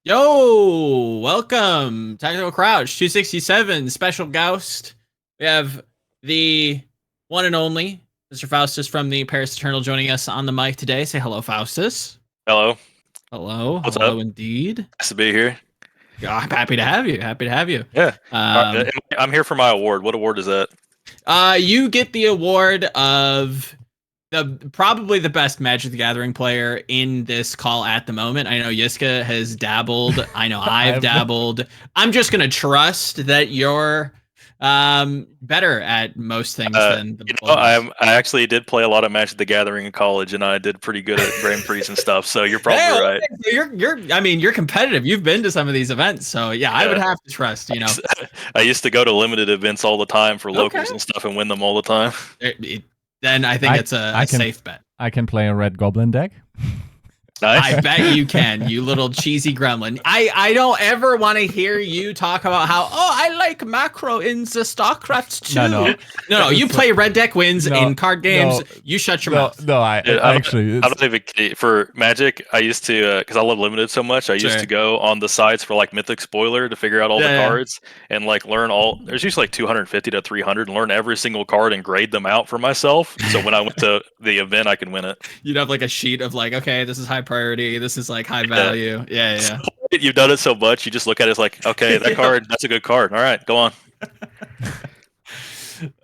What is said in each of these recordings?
Yo, welcome, Tactical Crouch 267 special Ghost. We have the one and only Mr. Faustus from the Paris Eternal joining us on the mic today. Say hello, Faustus. Hello. Hello, What's hello up? indeed. Nice to be here. I'm happy to have you. Happy to have you. Yeah. Um, I'm here for my award. What award is that? you get the award of probably the best Magic the Gathering player in this call at the moment. I know Yiska has dabbled. I know I've dabbled. I'm just gonna trust that you're better at most things than the both of us. I actually did play a lot of Magic the Gathering in college, and I did pretty good at Grand Prix and stuff. So you're probably Hey, right. you're competitive. You've been to some of these events, so yeah, I would have to trust. I used to go to limited events all the time for locals Okay. and stuff, and win them all the time. Then I think it's a safe bet. I can play a red goblin deck. Nice. I bet you can, you little cheesy gremlin. I don't ever want to hear you talk about how, I like macro in the StarCraft too. No. You play red deck wins in card games. You shut your mouth. No, I don't even for Magic. I used to because I love limited so much. I used to go on the sites for like Mythic Spoiler to figure out all the cards and like learn all. There's usually like 250 to 300, and learn every single card and grade them out for myself. So when I went to the event, I can win it. You'd have like a sheet of like, okay, this is high priority. This is like high value. Yeah. So, you've done it so much, you just look at it as like, okay, that card, that's a good card. All right, go on.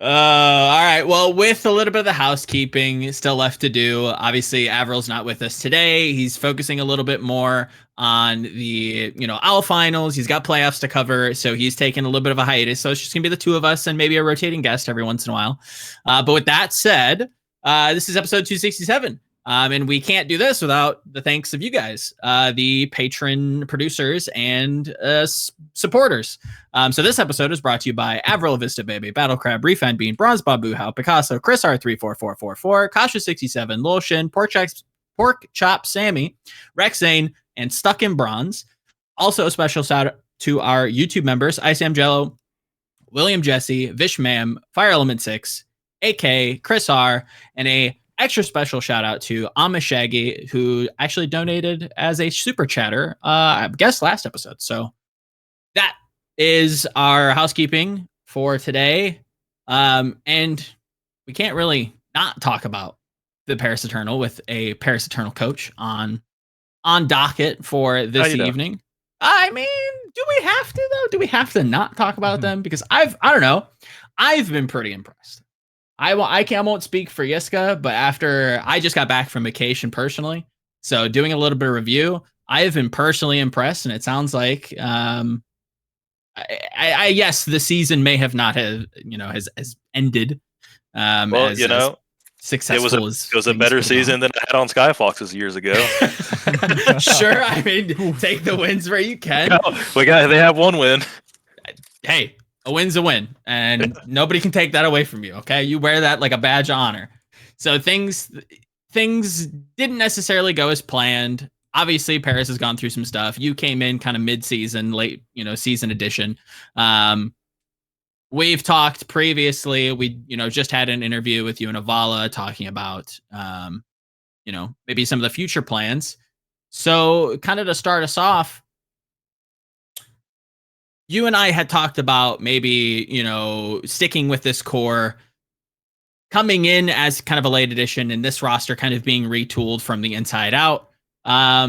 All right. Well, with a little bit of the housekeeping still left to do, obviously Avril's not with us today. He's focusing a little bit more on the, OWL finals. He's got playoffs to cover, so he's taking a little bit of a hiatus. So it's just gonna be the two of us and maybe a rotating guest every once in a while. But with that said, this is episode 267. And we can't do this without the thanks of you guys, the patron producers and supporters. So this episode is brought to you by Avril Vista Baby, Battle Crab, Refan Bean, Bronze Babu How, Picasso, Chris R34444, Kasha67, Lolshin, Pork Chop Sammy, Rex Zane, and Stuck in Bronze. Also a special shout out to our YouTube members, Ice Am Jello, William Jesse, Vish Mam, Fire Element 6, AK, Chris R, and a extra special shout out to Shaggy, who actually donated as a super chatter, I guess last episode. So that is our housekeeping for today. And we can't really not talk about the Paris Eternal with a Paris Eternal coach on docket for this evening. I mean, do we have to though? Do we have to not talk about them? Because I don't know. I've been pretty impressed. I won't speak for Yiska, but after I just got back from vacation personally, so doing a little bit of review, I have been personally impressed, and it sounds like, yes, the season may have not has ended. Successful. It was a better season than I had on Skyfoxes years ago. Sure, I mean, take the wins where you can. No, they have one win. Hey. A win's a win, and nobody can take that away from you, okay? You wear that like a badge of honor. So things didn't necessarily go as planned. Obviously, Paris has gone through some stuff. You came in kind of mid-season, late, season edition. We've talked previously. We, just had an interview with you and Avala talking about, maybe some of the future plans. So kind of to start us off, you and I had talked about maybe, sticking with this core, coming in as kind of a late edition, and this roster kind of being retooled from the inside out. Talk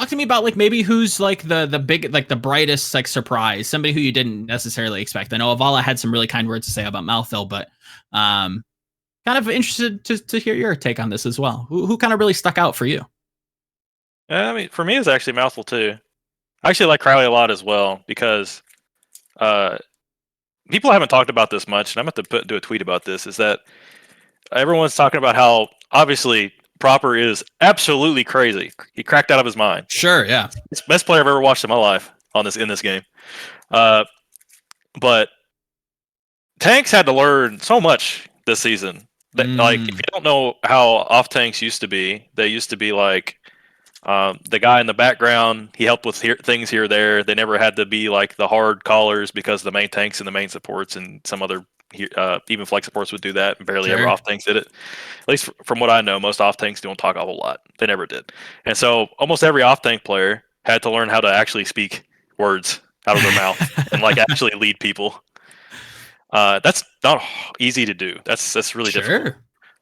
to me about like maybe who's like the big, like the brightest like surprise, somebody who you didn't necessarily expect. I know Avala had some really kind words to say about Malthil, but kind of interested to hear your take on this as well. Who kind of really stuck out for you? I mean, for me, it's actually Malthil too. I actually like Crowley a lot as well because people haven't talked about this much, and I'm going to do a tweet about this, is that everyone's talking about how obviously Proper is absolutely crazy. He cracked out of his mind. Sure, yeah. It's the best player I've ever watched in my life in this game. But tanks had to learn so much this season. That, like, if you don't know how off tanks used to be, they used to be like the guy in the background, he helped with things here or there. They never had to be like the hard callers because the main tanks and the main supports and some other even flex supports would do that. And barely ever off tanks did it. At least from what I know, most off tanks don't talk a whole lot. They never did. And so almost every off tank player had to learn how to actually speak words out of their mouth and like actually lead people. That's not easy to do. That's really difficult.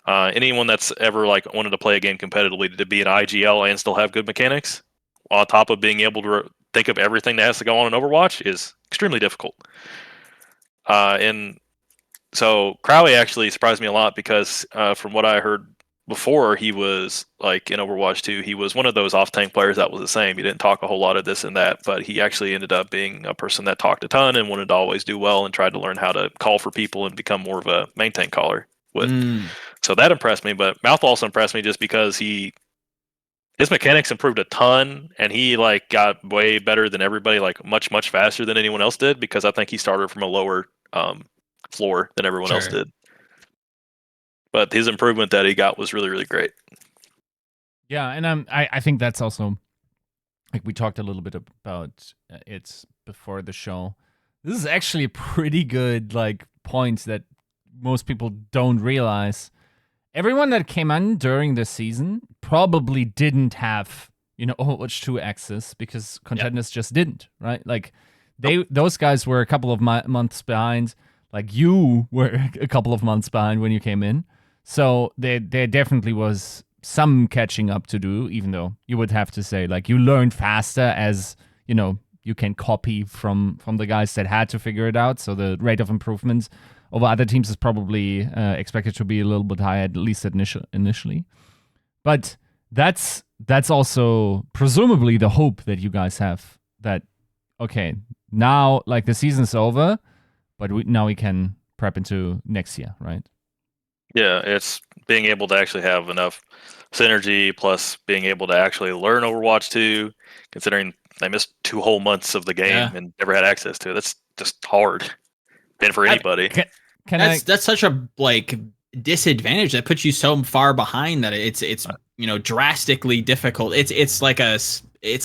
Anyone that's ever like wanted to play a game competitively to be an IGL and still have good mechanics, on top of being able to think of everything that has to go on in Overwatch, is extremely difficult. And so Crowley actually surprised me a lot because from what I heard before, he was like in Overwatch 2, he was one of those off-tank players that was the same. He didn't talk a whole lot of this and that, but he actually ended up being a person that talked a ton and wanted to always do well and tried to learn how to call for people and become more of a main tank caller. So that impressed me, but Mouth also impressed me just because his mechanics improved a ton, and he like got way better than everybody, like much faster than anyone else did, because I think he started from a lower floor than everyone else did. But his improvement that he got was really, really great. Yeah, and I think that's also, like, we talked a little bit about it before the show. This is actually a pretty good like point that most people don't realize. Everyone that came in during the season probably didn't have, Overwatch 2 access because contenders just didn't, right? Like those guys were a couple of months behind. Like you were a couple of months behind when you came in. So there definitely was some catching up to do, even though you would have to say, like, you learned faster as, you can copy from the guys that had to figure it out. So the rate of improvement over other teams is probably expected to be a little bit higher, at least initially. But that's also presumably the hope that you guys have, that, okay, now, like, the season's over, but now we can prep into next year, right? Yeah, it's being able to actually have enough synergy, plus being able to actually learn Overwatch 2, considering I missed 2 whole months of the game and never had access to it. That's just hard. And for anybody. That's such a like disadvantage that puts you so far behind that it's drastically difficult. It's like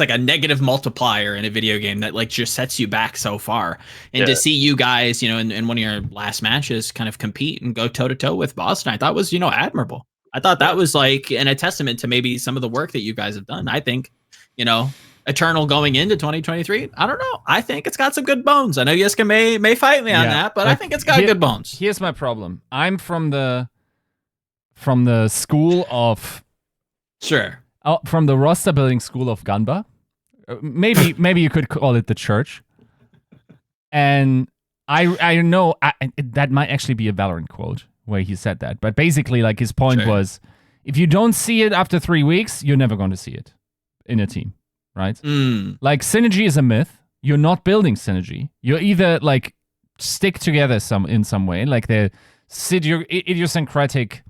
a negative multiplier in a video game that like just sets you back so far. And to see you guys, in one of your last matches kind of compete and go toe to toe with Boston, I thought was, admirable. I thought that was like a testament to maybe some of the work that you guys have done. I think, Eternal going into 2023, I don't know. I think it's got some good bones. I know Yiska may fight me on that, but I think it's got good bones. Here's my problem. I'm from the school of from the roster building school of Gunba. Maybe you could call it the church. And I know that might actually be a Valorant quote where he said that. But basically, like, his point was, if you don't see it after 3 weeks, you're never going to see it in a team, right? Like, synergy is a myth. You're not building synergy. You're either like stick together in some way, like the idiosyncratic,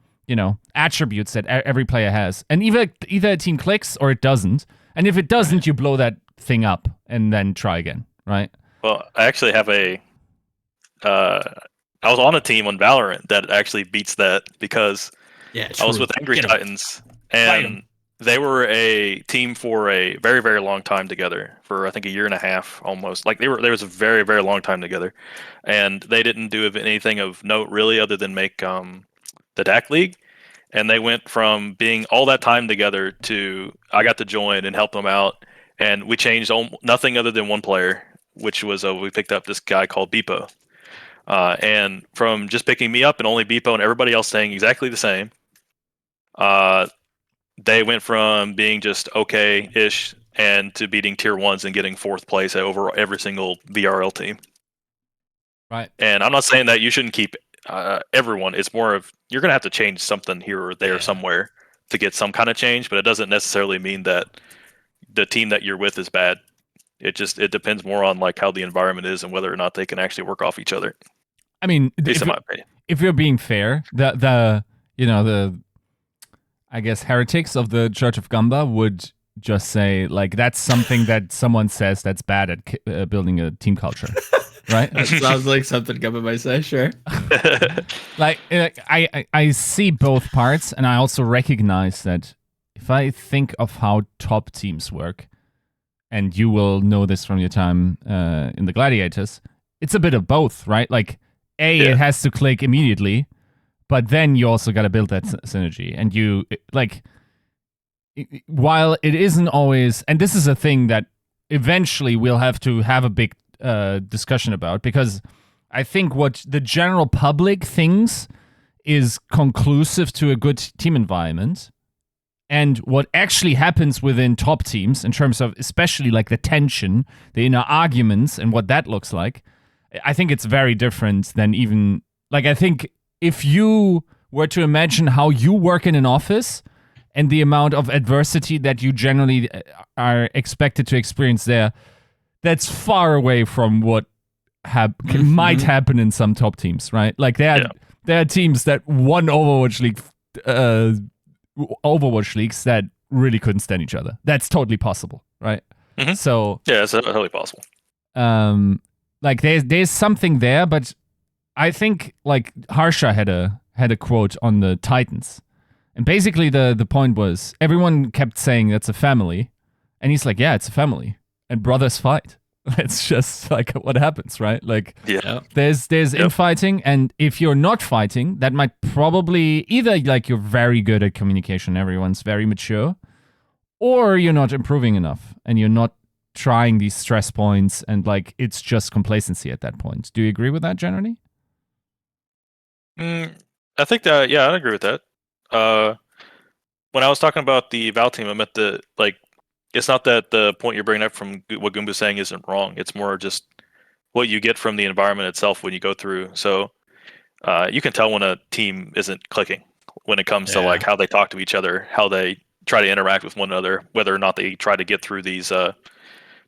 attributes that every player has, and either a team clicks or it doesn't. And if it doesn't, you blow that thing up and then try again, right? Well, I actually have I was on a team on Valorant that actually beats that, because I was with Angry Titans, and they were a team for a very, very long time together, for I think 1.5 years almost. Like, there was a very, very long time together, and they didn't do anything of note really other than make the DAC League. And they went from being all that time together to I got to join and help them out, and we changed nothing other than one player, which was we picked up this guy called Beepo. And from just picking me up and only Beepo and everybody else staying exactly the same, they went from being just okay-ish and to beating tier 1s and getting 4th place over every single VRL team. Right. And I'm not saying that you shouldn't keep everyone. It's more of, you're going to have to change something here or there somewhere to get some kind of change, but it doesn't necessarily mean that the team that you're with is bad. It depends more on like how the environment is and whether or not they can actually work off each other. I mean, at least in my opinion. If you're being fair, the I guess heretics of the Church of Gamba would just say, like, that's something that someone says that's bad at building a team culture, right? That sounds like something Gamba might say, sure. Like, I see both parts, and I also recognize that if I think of how top teams work, and you will know this from your time in the Gladiators, it's a bit of both, right? Like, it has to click immediately, but then you also got to build that synergy. And while it isn't always, and this is a thing that eventually we'll have to have a big discussion about, because I think what the general public thinks is conclusive to a good team environment, and what actually happens within top teams in terms of especially like the tension, the inner arguments, and what that looks like, I think it's very different than even, like, I think if you were to imagine how you work in an office and the amount of adversity that you generally are expected to experience there, that's far away from what might happen in some top teams, right? Like there are teams that won Overwatch leagues that really couldn't stand each other. That's totally possible, right? Mm-hmm. So yeah, it's totally possible. Like there's something there, but I think like Harsha had a quote on the Titans, and basically the point was everyone kept saying that's a family, and he's like, yeah, it's a family, and brothers fight. It's just like what happens, right? Like, there's infighting, and if you're not fighting, that might probably either like you're very good at communication, everyone's very mature, or you're not improving enough, and you're not trying these stress points, and like it's just complacency at that point. Do you agree with that generally? I think that, yeah, I agree with that. When I was talking about the Val team, I meant it's not that the point you're bringing up from what Goomba's saying isn't wrong. It's more just what you get from the environment itself when you go through. So you can tell when a team isn't clicking when it comes to like how they talk to each other, how they try to interact with one another, whether or not they try to get through these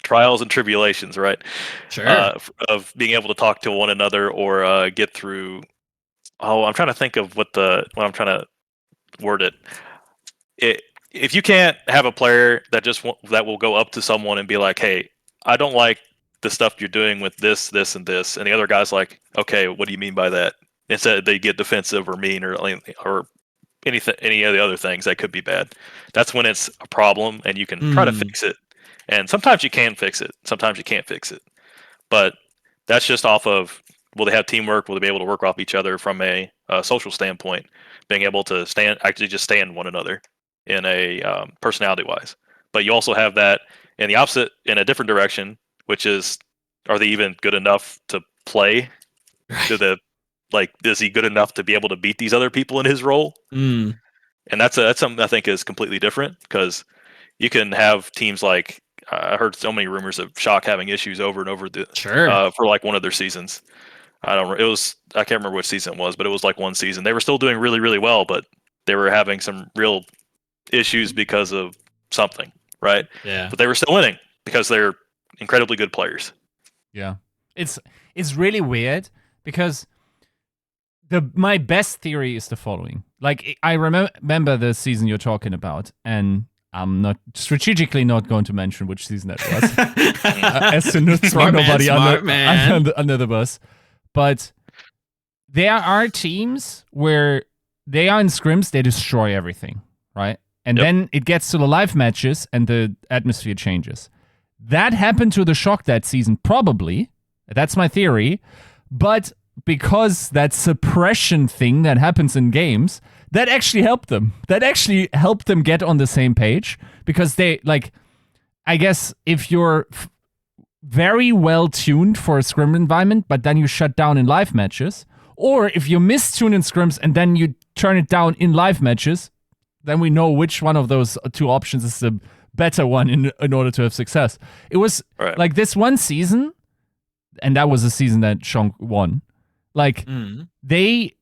trials and tribulations, right? Sure. Of being able to talk to one another or get through. Oh, I'm trying to think of what I'm trying to word it. If you can't have a player that will go up to someone and be like, "Hey, I don't like the stuff you're doing with this, this, and this," and the other guy's like, "Okay, what do you mean by that?" Instead, they get defensive or mean or anything, any of the other things that could be bad. That's when it's a problem, and you can try to fix it. And sometimes you can fix it. Sometimes you can't fix it. But that's just off of, will they have teamwork? Will they be able to work off each other from a social standpoint? Being able to stand one another in a personality-wise. But you also have that in the opposite, in a different direction, which is, are they even good enough to play? Is he good enough to be able to beat these other people in his role? And that's something I think is completely different, because you can have teams like, I heard so many rumors of Shock having issues over and over for like one of their seasons. I can't remember which season it was, but it was like one season. They were still doing really, really well, but they were having some real issues because of something, right? Yeah. But they were still winning because they're incredibly good players. Yeah. It's really weird, because my best theory is the following. Like, I remember the season you're talking about, and I'm not strategically not going to mention which season that was, as to not throw nobody under the bus. But there are teams where they are in scrims, they destroy everything, right? And then it gets to the live matches and the atmosphere changes. That happened to the Shock that season, probably. That's my theory. But because that suppression thing that happens in games, that actually helped them. That actually helped them get on the same page, because they, like, I guess if you're very well tuned for a scrim environment, but then you shut down in live matches, or if you mistune in scrims and then you turn it down in live matches, then we know which one of those two options is the better one in order to have success. It was like this one season, and that was a season that Shonk won. Like, they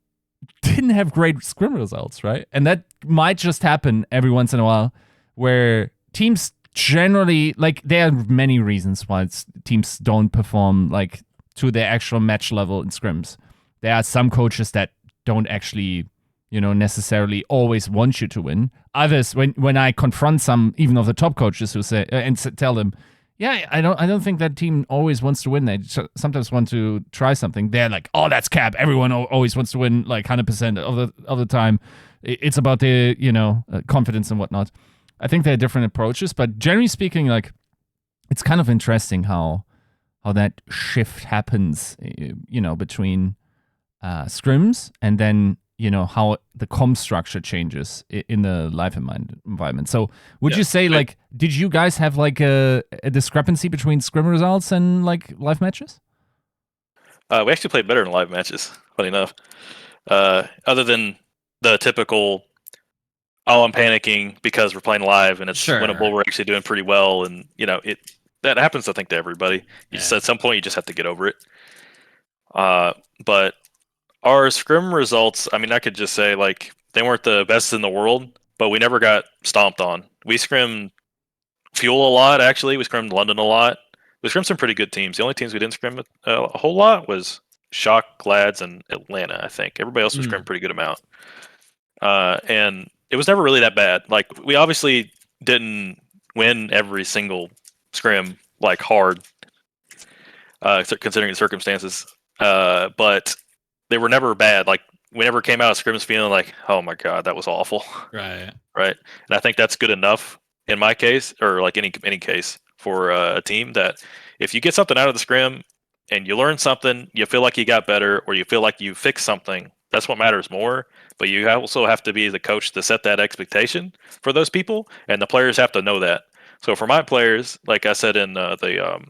didn't have great scrim results, right? And that might just happen every once in a while, where teams generally, like, there are many reasons why teams don't perform like to their actual match level in scrims. There are some coaches that don't actually, necessarily always want you to win. Others, when I confront some even of the top coaches who say and tell them, yeah, I don't think that team always wants to win. They sometimes want to try something. They're like, oh, that's cap. Everyone always wants to win like 100% of the time. It's about the confidence and whatnot. I think there are different approaches, but generally speaking, like, it's kind of interesting how that shift happens, between scrims, and then how the comm structure changes in the live environment. So would you say, like, did you guys have like a discrepancy between scrim results and like live matches? We actually played better in live matches, funny enough. Other than the typical, oh, I'm panicking because we're playing live and it's winnable. We're actually doing pretty well, and that happens, I think, to everybody. Just at some point you just have to get over it. But our scrim results, I mean, I could just say like they weren't the best in the world, but we never got stomped on. We scrimmed Fuel a lot, actually. We scrimmed London a lot. We scrimmed some pretty good teams. The only teams we didn't scrim a whole lot was Shock, Glads, and Atlanta, I think. Everybody else was scrimmed a pretty good amount. And it was never really that bad. Like, we obviously didn't win every single scrim, like, hard, considering the circumstances. But they were never bad. Like, we never came out of scrims feeling like, oh my god, that was awful. Right. And I think that's good enough in my case, or like any case for a team, that if you get something out of the scrim and you learn something, you feel like you got better, or you feel like you fixed something, that's what matters more. But you also have to be the coach to set that expectation for those people, and the players have to know that. So for my players, like I said in the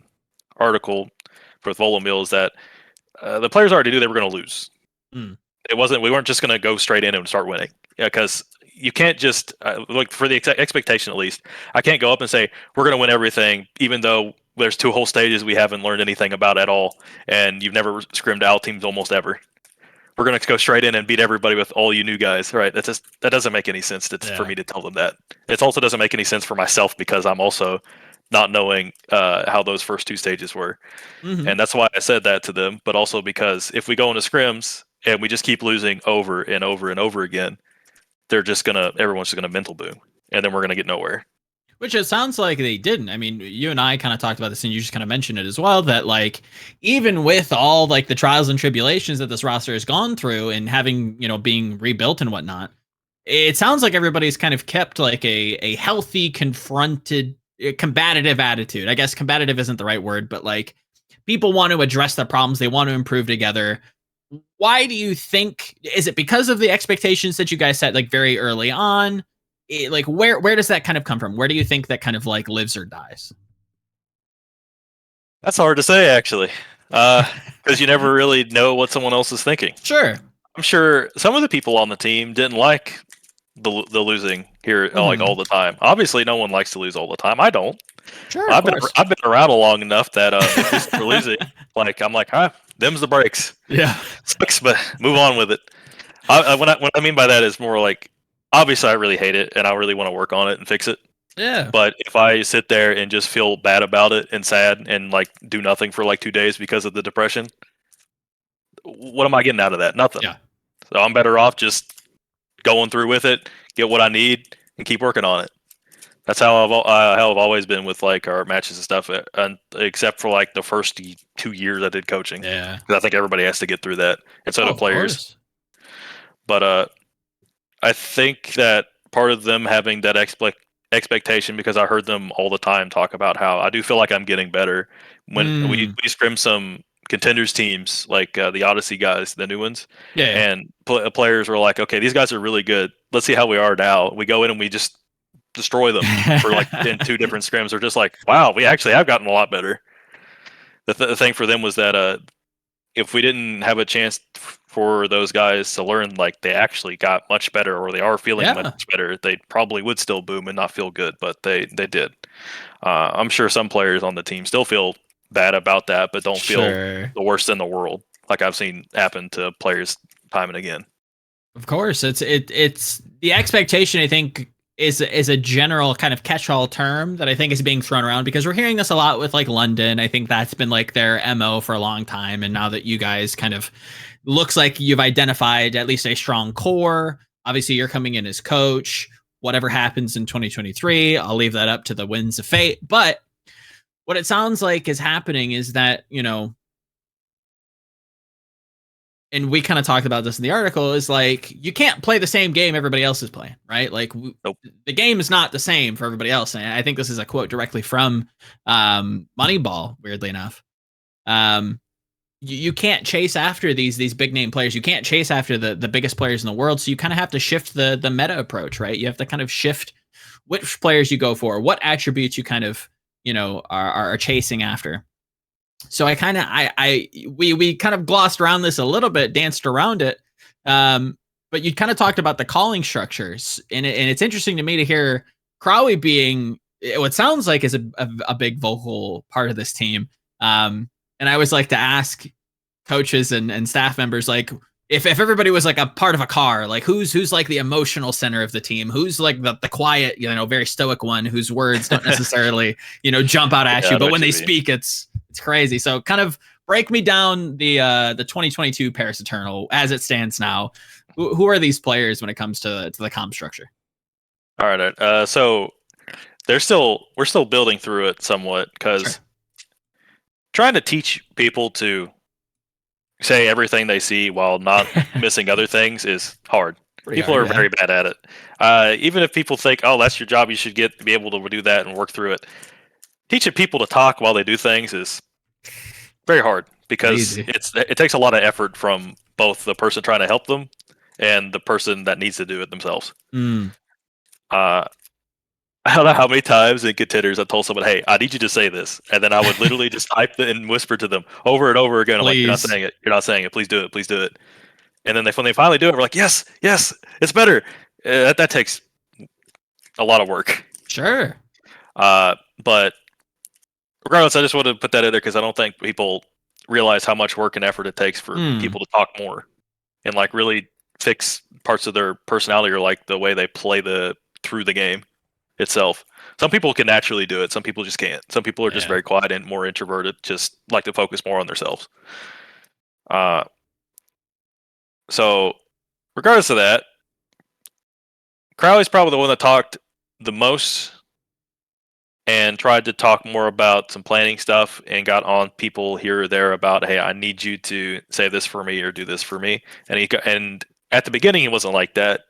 article for Volamel, is that the players already knew they were going to lose. We weren't just going to go straight in and start winning, because you can't just like, for the expectation at least, I can't go up and say we're going to win everything, even though there's 2 whole stages we haven't learned anything about at all, and you've never scrimmed out teams almost ever. We're going to go straight in and beat everybody with all you new guys, right? That doesn't make any sense for me to tell them that. It also doesn't make any sense for myself, because I'm also not knowing how those first 2 stages were. And that's why I said that to them, but also because if we go into scrims and we just keep losing over and over and over again, everyone's just gonna mental boom, and then we're gonna get nowhere. Which it sounds like they didn't. I mean, you and I kind of talked about this, and you just kind of mentioned it as well, that like, even with all like the trials and tribulations that this roster has gone through, and having, being rebuilt and whatnot, it sounds like everybody's kind of kept like a healthy, combative attitude. I guess combative isn't the right word, but like, people want to address their problems, they want to improve together. Why do you think? Is it because of the expectations that you guys set like very early on? Like, where does that kind of come from? Where do you think that kind of like lives or dies? That's hard to say, actually, because you never really know what someone else is thinking. Sure. I'm sure some of the people on the team didn't like the losing here like all the time. Obviously, no one likes to lose all the time. I don't. Sure. I've been around long enough that if we're losing, like, I'm like, them's the breaks. Yeah. Sucks, but move on with it. What I mean by that is more like, obviously I really hate it and I really want to work on it and fix it. Yeah. But if I sit there and just feel bad about it and sad and like do nothing for like 2 days because of the depression, what am I getting out of that? Nothing. Yeah. So I'm better off just going through with it, get what I need, and keep working on it. That's how I've always been with like our matches and stuff, except for like the first 2 years I did coaching. Yeah. Because I think everybody has to get through that, and so do players. But I think that part of them having that expectation, because I heard them all the time talk about how I do feel like I'm getting better when we scrim some contenders teams, like the Odyssey guys, the new ones. Yeah. And players were like, okay, these guys are really good. Let's see how we are now. We go in and we just destroy them for like in 2 different scrims. They're just like, wow, we actually have gotten a lot better. The thing for them was that if we didn't have a chance for those guys to learn, like, they actually got much better, or they are feeling much better, they probably would still boom and not feel good, but they did. I'm sure some players on the team still feel bad about that, but don't feel the worst in the world, like I've seen happen to players time and again. Of course, it's the expectation, I think, is a general kind of catch-all term that I think is being thrown around, because we're hearing this a lot with like London. I think that's been like their MO for a long time, and now that you guys kind of looks like you've identified at least a strong core. Obviously, you're coming in as coach. Whatever happens in 2023, I'll leave that up to the winds of fate. But what it sounds like is happening is that, and we kind of talked about this in the article, is like, you can't play the same game everybody else is playing, right? Like, nope. The game is not the same for everybody else. And I think this is a quote directly from Moneyball, weirdly enough. you can't chase after these big name players. You can't chase after the biggest players in the world. So you kind of have to shift the meta approach, right? You have to kind of shift which players you go for, what attributes you kind of, are chasing after. So we kind of glossed around this a little bit, danced around it. But you kind of talked about the calling structures, and it's interesting to me to hear Crowley being what sounds like is a big vocal part of this team. And I always like to ask coaches and staff members, like, if everybody was like a part of a car, like who's like the emotional center of the team, who's like the quiet, very stoic one, whose words don't necessarily, jump out at you, but when they speak, it's crazy. So kind of break me down the 2022 Paris Eternal as it stands now. Who are these players when it comes to the comm structure? All right. So we're still building through it somewhat, because trying to teach people to say everything they see while not missing other things is hard. People are very bad at it. Even if people think, oh, that's your job, you should be able to do that and work through it. Teaching people to talk while they do things is very hard, because it takes a lot of effort from both the person trying to help them and the person that needs to do it themselves. I don't know how many times in contenders I told someone, hey, I need you to say this. And then I would literally just type it and whisper to them over and over again. I'm like, you're not saying it. You're not saying it. Please do it. Please do it. And then when they finally do it, we're like, yes, it's better. That takes a lot of work. Sure. But regardless, I just wanted to put that in there because I don't think people realize how much work and effort it takes for people to talk more and like really fix parts of their personality, or like the way they play through the game itself. Some people can naturally do it. Some people just can't. Some people are just very quiet and more introverted, just like to focus more on themselves. So regardless of that, Crowley's probably the one that talked the most and tried to talk more about some planning stuff and got on people here or there about, hey, I need you to say this for me or do this for me. And at the beginning, it wasn't like that.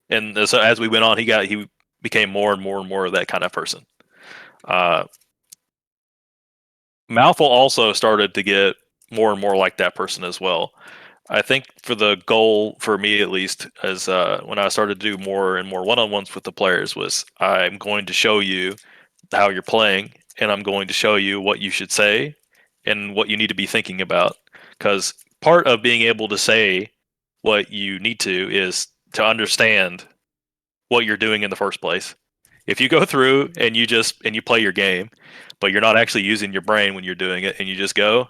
And so as we went on, he became more and more and more of that kind of person. Mouthful also started to get more and more like that person as well. I think for the goal, for me at least, as when I started to do more and more one-on-ones with the players, was I'm going to show you how you're playing, and I'm going to show you what you should say and what you need to be thinking about. Because part of being able to say what you need to is to understand what you're doing in the first place. If you go through and you play your game, but you're not actually using your brain when you're doing it, and you just go,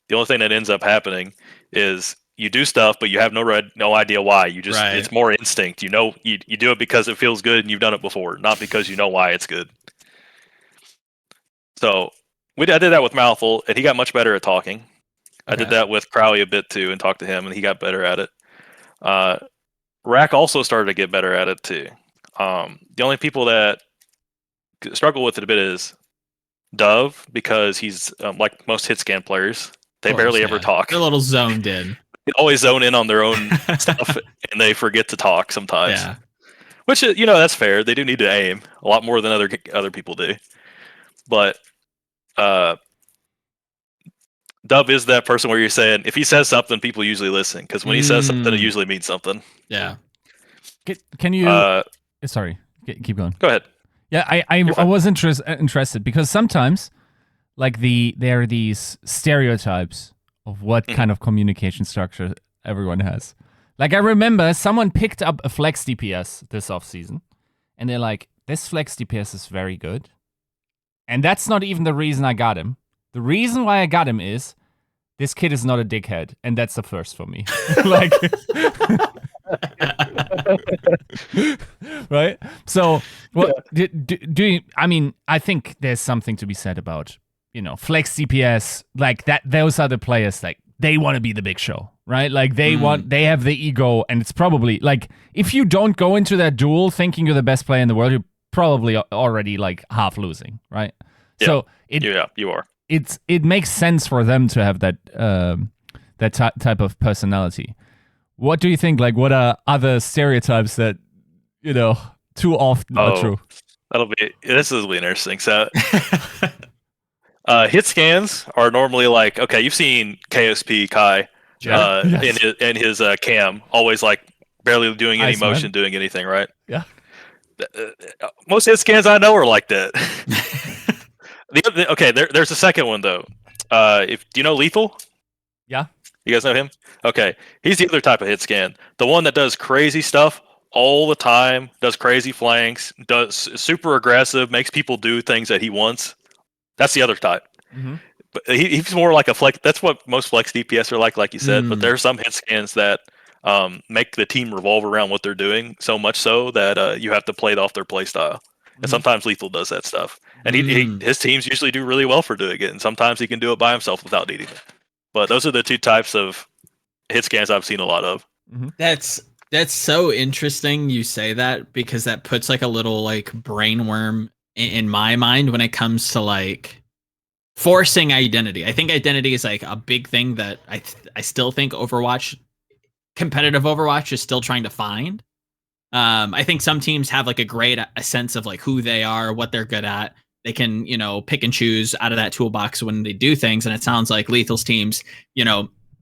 the only thing that ends up happening is you do stuff, but you have no idea why. You just it's more instinct. You do it because it feels good and you've done it before, not because you know why it's good. So I did that with Mouthful, and he got much better at talking. Okay. I did that with Crowley a bit too, and talked to him, and he got better at it. Rack also started to get better at it too. The only people that struggle with it a bit is Dove, because he's like most hit scan players. They barely ever talk. They're a little zoned in. They always zone in on their own stuff, and they forget to talk sometimes. Yeah. Which, that's fair. They do need to aim a lot more than other people do. But Dove is that person where you're saying, if he says something, people usually listen, because when he says something, it usually means something. Yeah. Can you? Sorry, keep going. Go ahead. Yeah, I was interested because sometimes, like there are these stereotypes of what kind of communication structure everyone has. Like I remember someone picked up a flex DPS this offseason, and they're like, "This flex DPS is very good," and that's not even the reason I got him. The reason why I got him is this kid is not a dickhead, and that's the first for me. Like. Right? So, do you, I mean, I think there's something to be said about, flex DPS, like that. Those are the players, like, they want to be the big show, right? Like, they have the ego, and it's probably, like, if you don't go into that duel thinking you're the best player in the world, you're probably already, like, half losing, right? Yeah. So, you are. It makes sense for them to have that, type of personality. What do you think? Like, what are other stereotypes that, too often are true? This will be interesting. So, Hit scans are normally like, okay, you've seen KSP Kai in his cam, always like barely doing any Iceman. motion, doing anything, right? Yeah. Most hit scans I know are like that. Okay, there's a second one though. Do you know Lethal? Yeah. You guys know him? Okay, he's the other type of hit scan. The one that does crazy stuff all the time, does crazy flanks, does super aggressive, makes people do things that he wants. That's the other type. Mm-hmm. But he's more like a flex. That's what most flex DPS are like you said. But there are some hit scans that make the team revolve around what they're doing so much so that you have to play it off their play style. And sometimes Lethal does that stuff. And his teams usually do really well for doing it. And sometimes he can do it by himself without needing it. But those are the two types of hit scans I've seen a lot of. That's so interesting you say that, because that puts like a little like brainworm in my mind when it comes to like forcing identity. I think identity is like a big thing that I still think competitive Overwatch is still trying to find. I think some teams have like a sense of like who they are, what they're good at. They can, pick and choose out of that toolbox when they do things. And it sounds like Lethal's teams,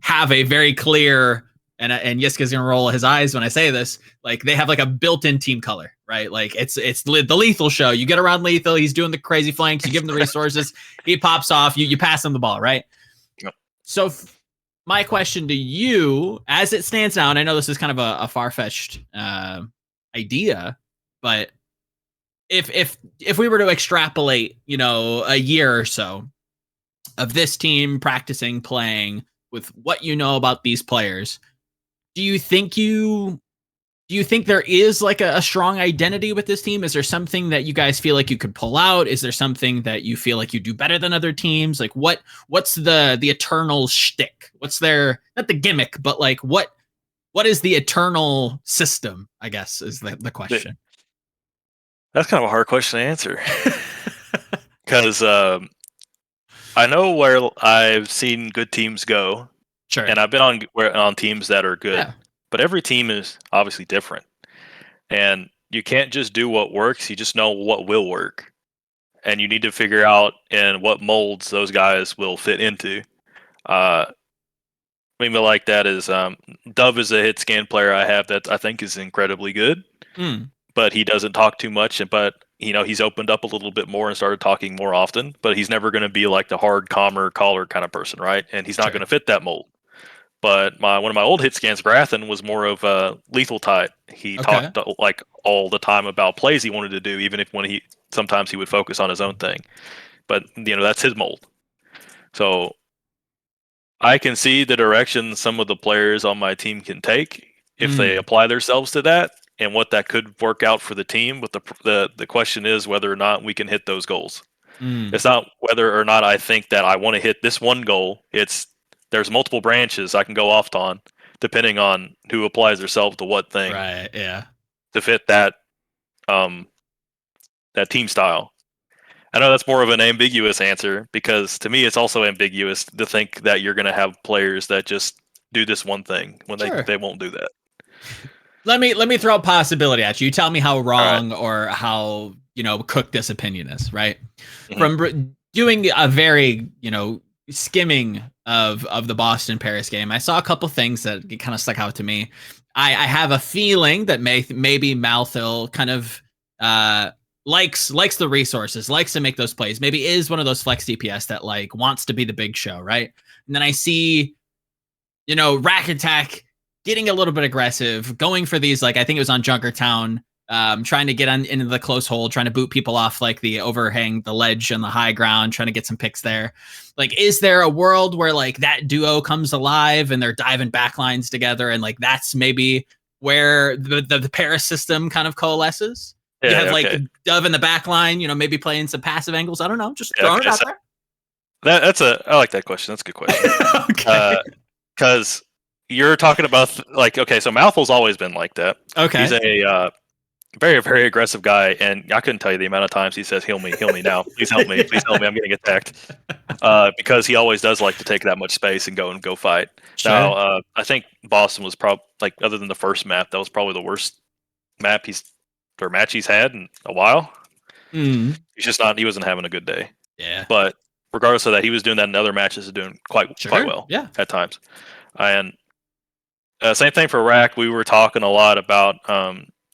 have a very clear, and Yiska's gonna roll his eyes when I say this, like they have like a built-in team color, right? Like it's the Lethal show. You get around Lethal, he's doing the crazy flanks, you give him the resources, he pops off, you pass him the ball, right? Yep. So my question to you, as it stands now, and I know this is kind of a far-fetched idea, but if we were to extrapolate, a year or so of this team practicing, playing with what you know about these players, do you think there is like a strong identity with this team? Is there something that you guys feel like you could pull out? Is there something that you feel like you do better than other teams? Like what's the eternal shtick? What's their, not the gimmick, but like what is the eternal system, I guess, is the question. That's kind of a hard question to answer. Because I know where I've seen good teams go. Sure. And I've been on teams that are good. Yeah. But every team is obviously different. And you can't just do what works, you just know what will work. And you need to figure out in what molds those guys will fit into. Maybe like that is Dove is a hit scan player I have that I think is incredibly good. But he doesn't talk too much, but he's opened up a little bit more and started talking more often, but he's never going to be like the hard caller kind of person, right? And he's not going to fit that mold. But one of my old hit scans, Brathen, was more of a Lethal type. He talked like all the time about plays he wanted to do, even if sometimes he would focus on his own thing. But that's his mold. So I can see the direction some of the players on my team can take if they apply themselves to that, and what that could work out for the team. But the question is whether or not we can hit those goals. It's not whether or not I think that I want to hit this one goal. There's multiple branches I can go off on, depending on who applies themselves to what thing. Right. Yeah. To fit that that team style. I know that's more of an ambiguous answer, because to me it's also ambiguous to think that you're going to have players that just do this one thing when they won't do that. Let me throw a possibility at you. You tell me how wrong or how cooked this opinion is, right? From doing a very skimming of the Boston Paris game, I saw a couple things that kind of stuck out to me. I have a feeling that maybe Malthil kind of likes the resources, likes to make those plays. Maybe is one of those flex DPS that like wants to be the big show, right? And then I see, Rack Attack getting a little bit aggressive, going for these, like I think it was on Junkertown, trying to get into the close hold, trying to boot people off like the overhang, the ledge on the high ground, trying to get some picks there. Like, is there a world where like that duo comes alive and they're diving backlines together, and like that's maybe where the Paris system kind of coalesces? You have like Dove in the back line, maybe playing some passive angles. I don't know, just throwing it out there. I like that question. That's a good question. Okay. Because you're talking about so Malthul's always been like that. Okay. He's a very, very aggressive guy, and I couldn't tell you the amount of times he says, heal me now. Please help me, I'm getting attacked. Because he always does like to take that much space and go fight. Sure. Now, I think Boston was probably, other than the first map, that was probably the worst match he's had in a while. He's just not, he wasn't having a good day. Yeah. But regardless of that, he was doing that in other matches and doing quite well at times. And same thing for Rack. We were talking a lot about,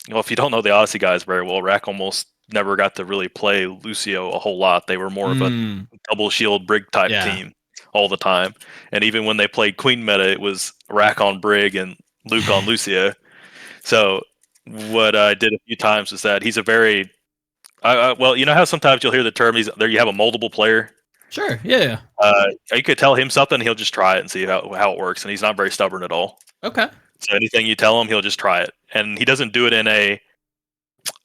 if you don't know the Odyssey guys very well, Rack almost never got to really play Lucio a whole lot. They were more of a double shield Brig type team all the time. And even when they played Queen meta, it was Rack on Brig and Luke on Lucio. So what I did a few times is that he's a very well, you know how sometimes you'll hear the term you have a multiple player. Sure. Yeah. You could tell him something, he'll just try it and see how it works, and he's not very stubborn at all. Okay. So anything you tell him, he'll just try it, and he doesn't do it in a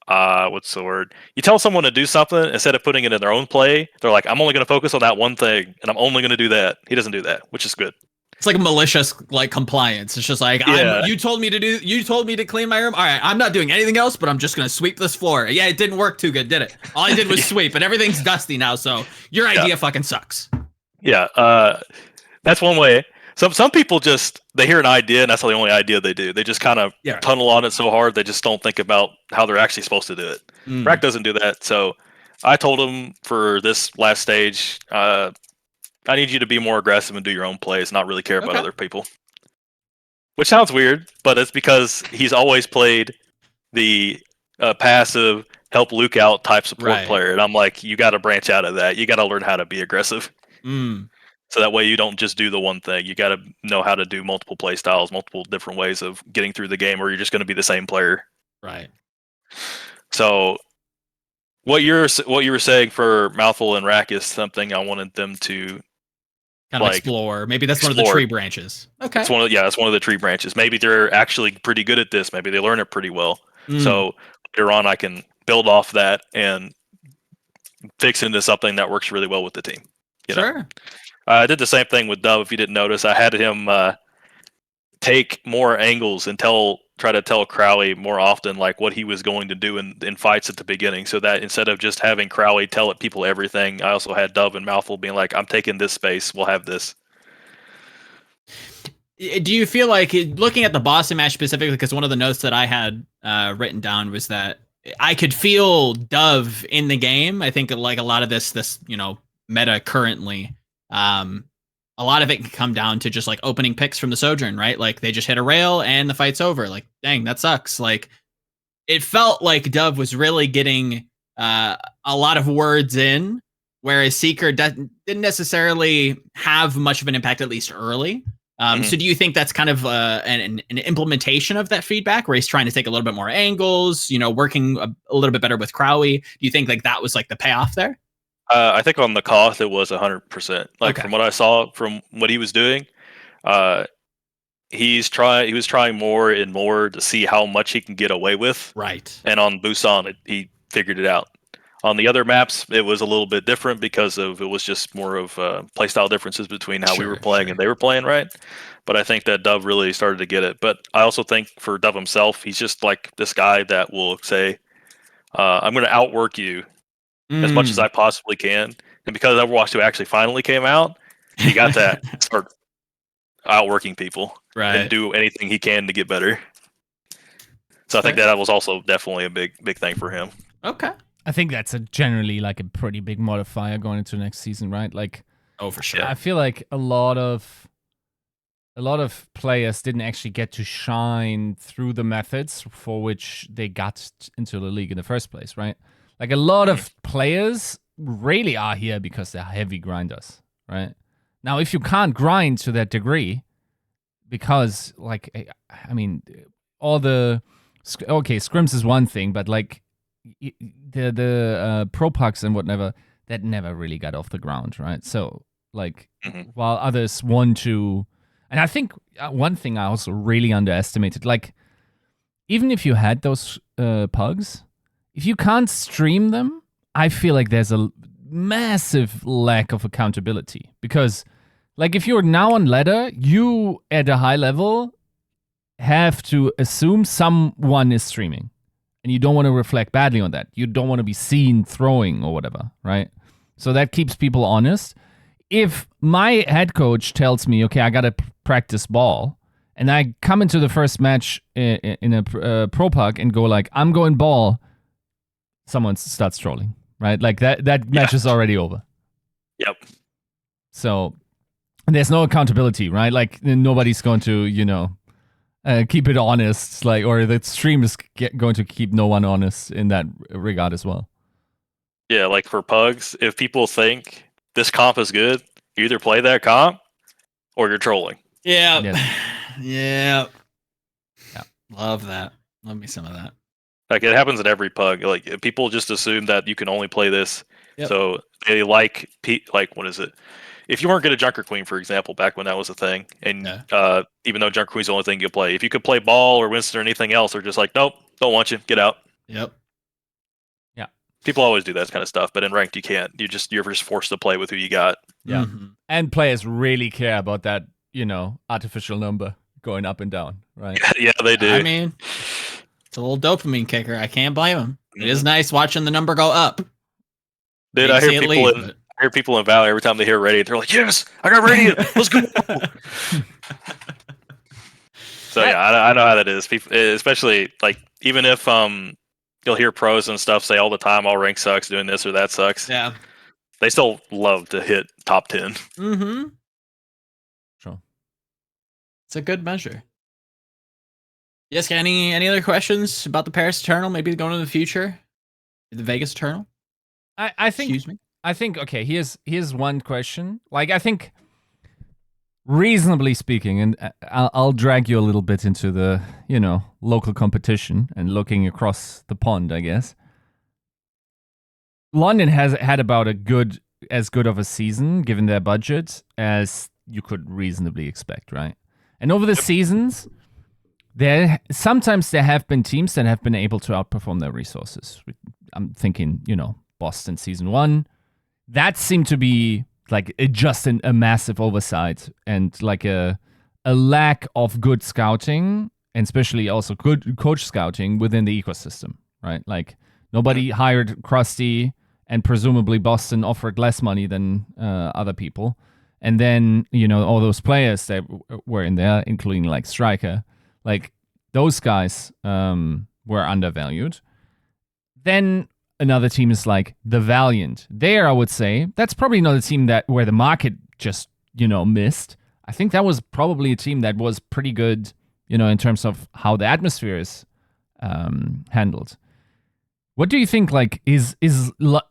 what's the word? You tell someone to do something, instead of putting it in their own play, they're like, I'm only going to focus on that one thing, and I'm only going to do that. He doesn't do that, which is good. It's like a malicious compliance. It's just like, you told me to clean my room. All right, I'm not doing anything else, but I'm just going to sweep this floor. Yeah, it didn't work too good, did it? All I did was sweep, and everything's dusty now, so your idea fucking sucks. Yeah, that's one way. Some people they hear an idea, and that's the only idea they do. They just kind of tunnel on it so hard, they just don't think about how they're actually supposed to do it. Rack doesn't do that, so I told him for this last stage, I need you to be more aggressive and do your own plays, not really care about other people. Which sounds weird, but it's because he's always played the passive, help Luke out type support player, and I'm like, you got to branch out of that. You got to learn how to be aggressive. So that way you don't just do the one thing. You got to know how to do multiple play styles, multiple different ways of getting through the game, or you're just going to be the same player. Right. So what you were saying for Mouthful and Rack is something I wanted them to kind of explore. Maybe that's one of the tree branches. Okay. That's one of the tree branches. Maybe they're actually pretty good at this. Maybe they learn it pretty well. So later on, I can build off that and fix into something that works really well with the team. Sure. I did the same thing with Dove. If you didn't notice, I had him take more angles and try to tell Crowley more often like what he was going to do in fights at the beginning, so that instead of just having Crowley tell people everything, I also had Dove and Mouthful being like, I'm taking this space, we'll have this. Do you feel like, looking at the Boston match specifically, because one of the notes that I had written down was that I could feel Dove in the game. I think like a lot of this meta currently, a lot of it can come down to just like opening picks from the Sojourn, right? Like they just hit a rail and the fight's over. Like, dang, that sucks. Like it felt like Dove was really getting a lot of words in, whereas Seeker didn't necessarily have much of an impact, at least early. So do you think that's kind of an implementation of that feedback, where he's trying to take a little bit more angles, working a little bit better with Crowley? Do you think like that was like the payoff there? I think on the cost it was 100%. Like from what I saw from what he was doing, he was trying more and more to see how much he can get away with. Right. And on Busan, he figured it out. On the other maps, it was a little bit different because it was just more of playstyle differences between how we were playing and they were playing, right? But I think that Dove really started to get it. But I also think for Dove himself, he's just like this guy that will say, I'm going to outwork you as much as I possibly can. And because Overwatch 2 actually finally came out, he got to start outworking people and do anything he can to get better. So I think that was also definitely a big thing for him. Okay. I think that's generally like a pretty big modifier going into next season, right? Like, for sure. I feel like a lot of players didn't actually get to shine through the methods for which they got into the league in the first place, right? Like a lot of players really are here because they're heavy grinders, right? Now, if you can't grind to that degree, because like, I mean, scrims is one thing, but like the pro pucks and whatever, that never really got off the ground, right? So like, while others want to, and I think one thing I also really underestimated, like even if you had those pugs, if you can't stream them, I feel like there's a massive lack of accountability. Because, like, if you're now on ladder, you, at a high level, have to assume someone is streaming. And you don't want to reflect badly on that. You don't want to be seen throwing or whatever, right? So that keeps people honest. If my head coach tells me, okay, I got to practice ball, and I come into the first match in a pro pug and go like, I'm going ball, someone starts trolling, right? Like that match is already over. Yep. So there's no accountability, right? Like nobody's going to, keep it honest, like, or the stream is going to keep no one honest in that regard as well. Yeah, like for pugs, if people think this comp is good, you either play that comp or you're trolling. Yeah. Yes. Yeah. Love that. Love me some of that. Like it happens in every pug. Like people just assume that you can only play this. Yep. So they like what is it? If you weren't good at Junker Queen, for example, back when that was a thing, and even though Junker Queen's the only thing you could play, if you could play Ball or Winston or anything else, they're just like, nope, don't want you, get out. Yep. Yeah. People always do that kind of stuff, but in ranked you can't. You're just forced to play with who you got. Yeah. Mm-hmm. And players really care about that, artificial number going up and down, right? Yeah, they do. I mean, it's a little dopamine kicker. I can't blame them. It is nice watching the number go up. Dude, I hear people in Valley every time they hear Radiant, they're like, "Yes, I got Radiant. Let's go." So yeah, I know how that is. People, especially like even if you'll hear pros and stuff say all the time, "All rank sucks, doing this or that sucks." Yeah, they still love to hit top 10. Mm-hmm. Sure, it's a good measure. Yes, any other questions about the Paris Eternal? Maybe going into the future, the Vegas Eternal. I think. Excuse me. I think, okay, here's one question. Like, I think, reasonably speaking, and I'll drag you a little bit into the, local competition and looking across the pond, I guess. London has had about as good of a season, given their budget, as you could reasonably expect, right? And over the seasons, sometimes there have been teams that have been able to outperform their resources. I'm thinking, Boston season 1. That seemed to be like just a massive oversight and like a lack of good scouting, and especially also good coach scouting within the ecosystem, right? Like nobody hired Krusty, and presumably Boston offered less money than other people. And then, all those players that were in there, including like Striker, like those guys were undervalued. Then another team is like the Valiant. There, I would say, that's probably not a team where the market just, missed. I think that was probably a team that was pretty good, in terms of how the atmosphere is handled. What do you think, like,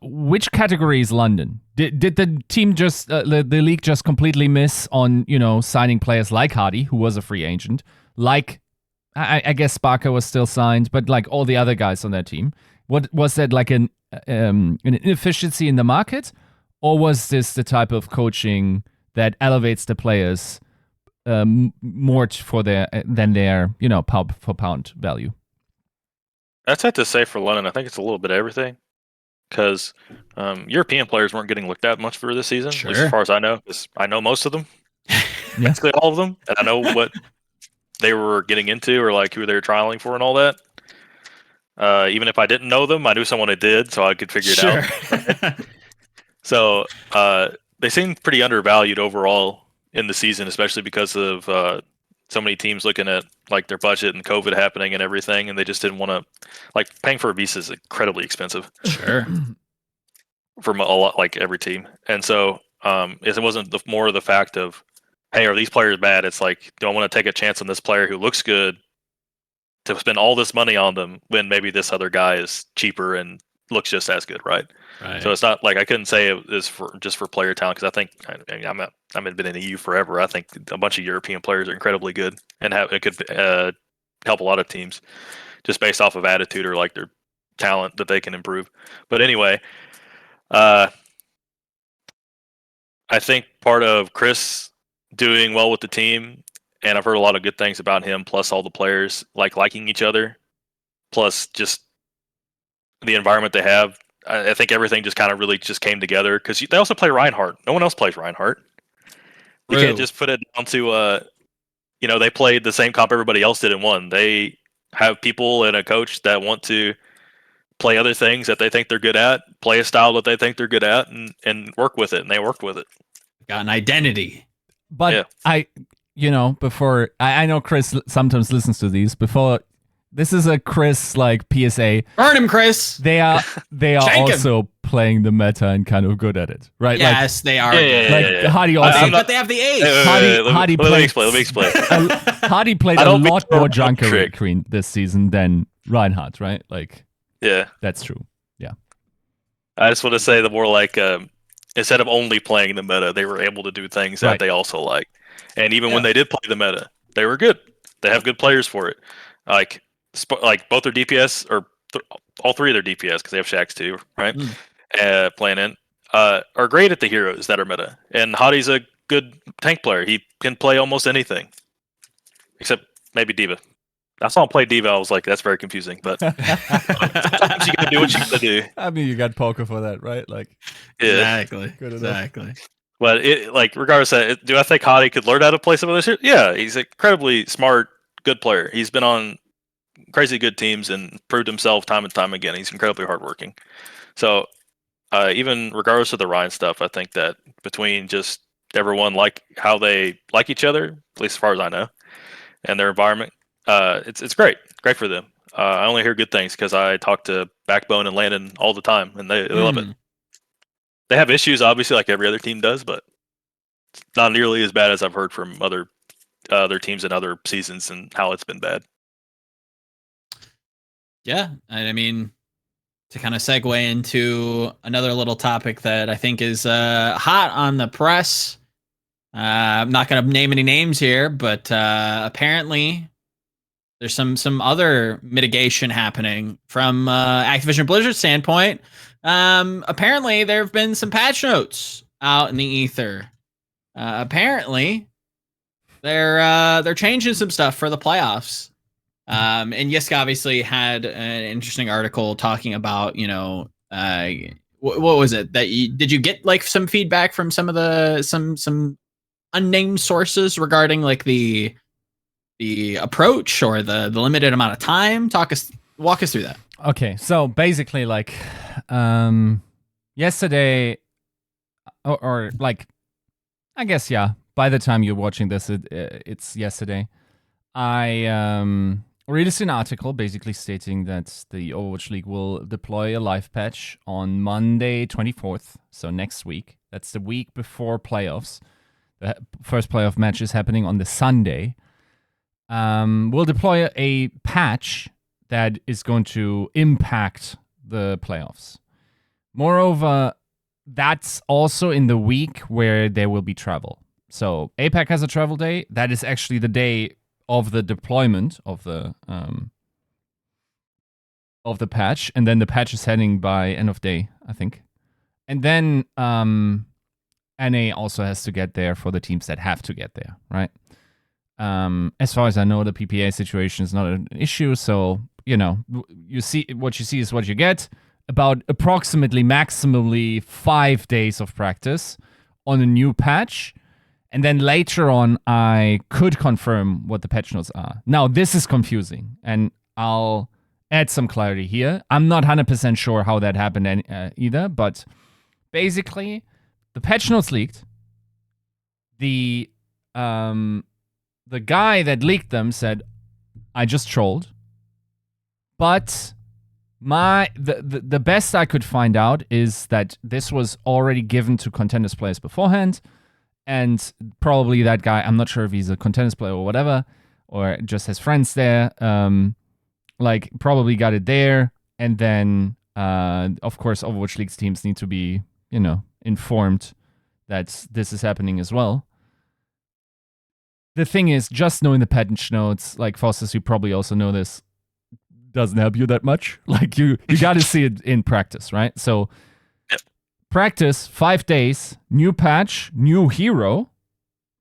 which category is London? Did the team just, the league just completely miss on, signing players like Hardy, who was a free agent, like, I guess Sparker was still signed, but like all the other guys on that team? What was that, like an inefficiency in the market, or was this the type of coaching that elevates the players more than their pound for pound value? That's hard to say for London. I think it's a little bit of everything, because European players weren't getting looked at much for this season, Sure. at least as far as I know. Because I know most of them, basically all of them, and I know what they were getting into or like who they were trialing for and all that. Even if I didn't know them, I knew someone that did, so I could figure it out. So they seemed pretty undervalued overall in the season, especially because of so many teams looking at like their budget and COVID happening and everything, and they just didn't want to. Like paying for a visa is incredibly expensive. Sure. For a lot, like every team, and so it wasn't more of the fact of, hey, are these players bad? It's like, do I want to take a chance on this player who looks good, to spend all this money on them when maybe this other guy is cheaper and looks just as good, right? So it's not like I couldn't say it is just for player talent, because I think I've been in the EU forever. I think a bunch of European players are incredibly good and it could help a lot of teams just based off of attitude or like their talent that they can improve. But anyway, I think part of Chris doing well with the team, and I've heard a lot of good things about him, plus all the players liking each other, plus just the environment they have. I think everything just kind of really just came together, because they also play Reinhardt. No one else plays Reinhardt. You can't just put it down to, they played the same comp everybody else did and won. They have people and a coach that want to play other things that they think they're good at, play a style that they think they're good at, and work with it, and they worked with it. Got an identity. But before I know Chris sometimes listens to these, before This is a Chris like PSA. Burn him, Chris. They are Shank also playing the meta and kind of good at it, right? Yes, they are. Yeah. Hardy also. But they have the ace. Hardy let me explain. Hardy played a lot more Junker Queen this season than Reinhardt, right? Like, yeah, that's true. Yeah. I just want to say the more like instead of only playing the meta, they were able to do things that they also like. And even when they did play the meta, they were good. They have good players for it. Like both their DPS or all three of their DPS because they have Shax too, right? Playing in are great at the heroes that are meta. And Hadi's a good tank player. He can play almost anything except maybe D.Va. I saw him play D.Va. I was like, that's very confusing. But sometimes you gotta do what you gotta do. I mean, you got poker for that, right? Like, Exactly. But regardless of that, do I think Hadi could learn how to play some of this shit? Yeah, he's an incredibly smart, good player. He's been on crazy good teams and proved himself time and time again. He's incredibly hardworking. So even regardless of the Ryan stuff, I think that between just everyone like how they like each other, at least as far as I know, and their environment, it's great for them. I only hear good things because I talk to Backbone and Landon all the time, and they love it. They have issues, obviously, like every other team does, but it's not nearly as bad as I've heard from other teams in other seasons and how it's been bad. Yeah, I mean, to kind of segue into another little topic that I think is hot on the press. I'm not going to name any names here, but apparently there's some other mitigation happening from Activision Blizzard's standpoint. Apparently there have been some patch notes out in the ether. Apparently they're changing some stuff for the playoffs. And Yiska obviously had an interesting article talking about, what was it that did you get like some feedback from some of the some unnamed sources regarding like the approach or the limited amount of time? Walk us through that. Okay, so basically, like, yesterday, or like, I guess, yeah, by the time you're watching this, it's yesterday, I released an article basically stating that the Overwatch League will deploy a live patch on Monday 24th, so next week. That's the week before playoffs. The first playoff match is happening on the Sunday. We'll deploy a patch that is going to impact the playoffs. Moreover, that's also in the week where there will be travel. So APAC has a travel day. That is actually the day of the deployment of the patch, and then the patch is heading by end of day, I think. And then NA also has to get there for the teams that have to get there, right? As far as I know, the PPA situation is not an issue, so you see what you see is what you get. About approximately maximally 5 days of practice on a new patch. And then later on, I could confirm what the patch notes are. Now, this is confusing, and I'll add some clarity here. I'm not 100% sure how that happened either, but basically, the patch notes leaked. The guy that leaked them said, I just trolled. But the best I could find out is that this was already given to Contenders players beforehand. And probably that guy, I'm not sure if he's a Contenders player or whatever, or just has friends there, probably got it there. And then, of course, Overwatch League's teams need to be, informed that this is happening as well. The thing is, just knowing the patch notes, like Faustus, you probably also know this, doesn't help you that much. Like, you got to see it in practice, right? So, practice, 5 days, new patch, new hero,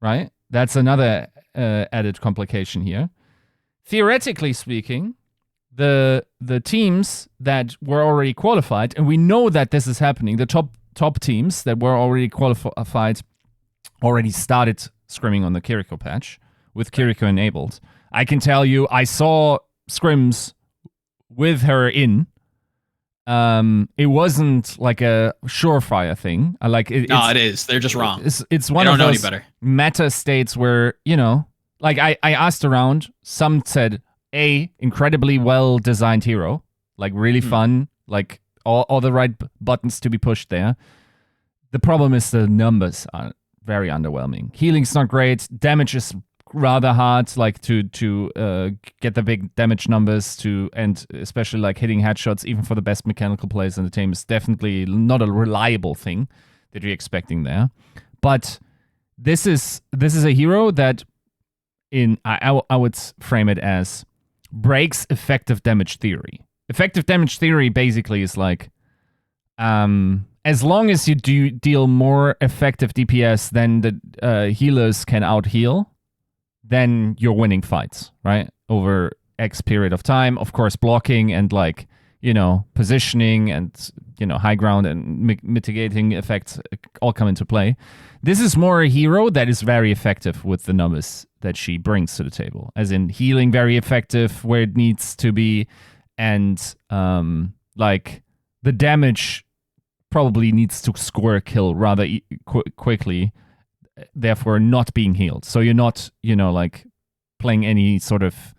right? That's another added complication here. Theoretically speaking, the teams that were already qualified, and we know that this is happening, the top teams that were already qualified already started scrimming on the Kiriko patch with Kiriko enabled. I can tell you, I saw scrims with her in. It wasn't like a surefire thing. No, it is. They're just wrong. It's one of those meta states where, like I asked around, some said, incredibly well designed hero, like really fun, like all the right buttons to be pushed there. The problem is the numbers are very underwhelming. Healing's not great. Damage is rather hard, like to get the big damage numbers and especially like hitting headshots, even for the best mechanical players in the team, is definitely not a reliable thing that you're expecting there. But this is a hero that I would frame it as breaks effective damage theory. Effective damage theory basically is like, as long as you do deal more effective DPS than the healers can out-heal, then you're winning fights, right? Over X period of time. Of course, blocking and like, positioning and, high ground and mitigating effects all come into play. This is more a hero that is very effective with the numbers that she brings to the table, as in healing very effective where it needs to be, and like the damage probably needs to score a kill rather quickly, therefore not being healed. So you're not, like playing any sort of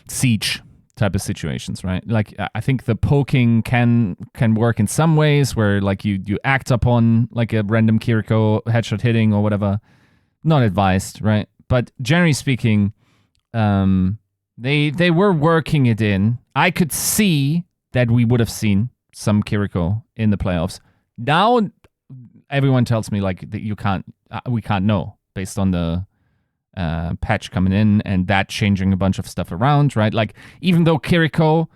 siege type of situations, right? Like I think the poking can work in some ways where like you act upon like a random Kiriko headshot hitting or whatever. Not advised, right? But generally speaking, they were working it in. I could see that we would have seen some Kiriko in the playoffs. Now everyone tells me like that we can't know based on the patch coming in and that changing a bunch of stuff around, right? Like even though Kiriko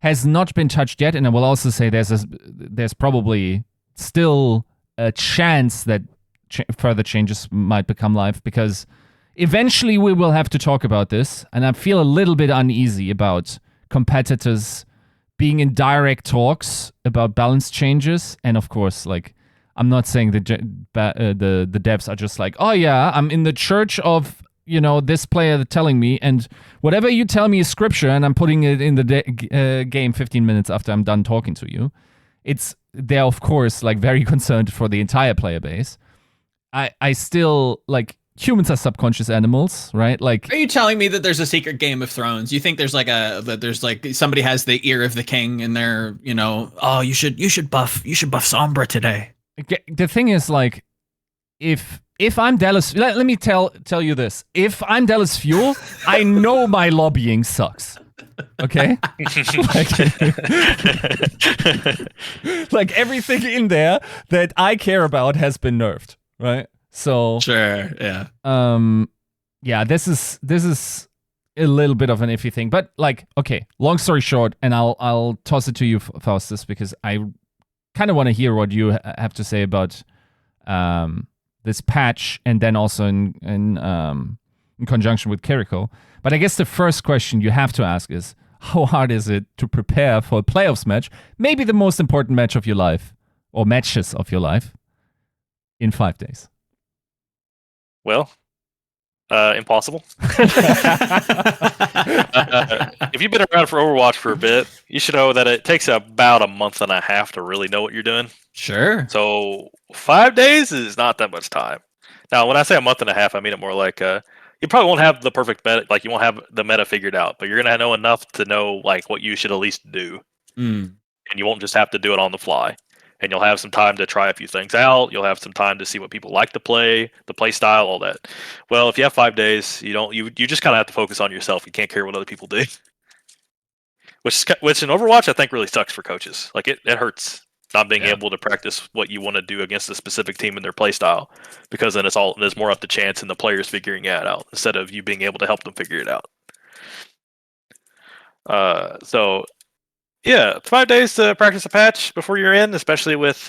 has not been touched yet, and I will also say there's probably still a chance that further changes might become live, because eventually we will have to talk about this, and I feel a little bit uneasy about competitors being in direct talks about balance changes. And of course, like, I'm not saying the devs are just like, oh yeah, I'm in the church of, this player telling me, and whatever you tell me is scripture, and I'm putting it in the game 15 minutes after I'm done talking to you. They're of course like very concerned for the entire player base. I still, like, humans are subconscious animals, right? Like, are you telling me that there's a secret Game of Thrones? You think there's like somebody has the ear of the king and they're, oh, you should buff Sombra today. The thing is, like, if I'm Dallas, let me tell you this. If I'm Dallas Fuel, I know my lobbying sucks. Okay? like everything in there that I care about has been nerfed, right? So sure, yeah. Yeah, this is a little bit of an iffy thing, but like, okay, long story short, and I'll toss it to you, Faustus, because I kind of want to hear what you have to say about this patch, and then also in conjunction with Kiriko. But I guess the first question you have to ask is, how hard is it to prepare for a playoffs match, maybe the most important match of your life, or matches of your life, in 5 days? Well, impossible. If you've been around for Overwatch for a bit, you should know that it takes about a month and a half to really know what you're doing. Sure. So 5 days is not that much time. Now, when I say a month and a half, I mean it more like you probably won't have the perfect meta, like you won't have the meta figured out, but you're gonna know enough to know like what you should at least do, and you won't just have to do it on the fly. And you'll have some time to try a few things out. You'll have some time to see what people like to play, the play style, all that. Well, if you have 5 days, you just kind of have to focus on yourself. You can't care what other people do. Which in Overwatch, I think really sucks for coaches. Like it hurts not being able to practice what you want to do against a specific team in their play style, because then there's more up to chance and the players figuring it out instead of you being able to help them figure it out. So. Yeah, 5 days to practice a patch before you're in, especially with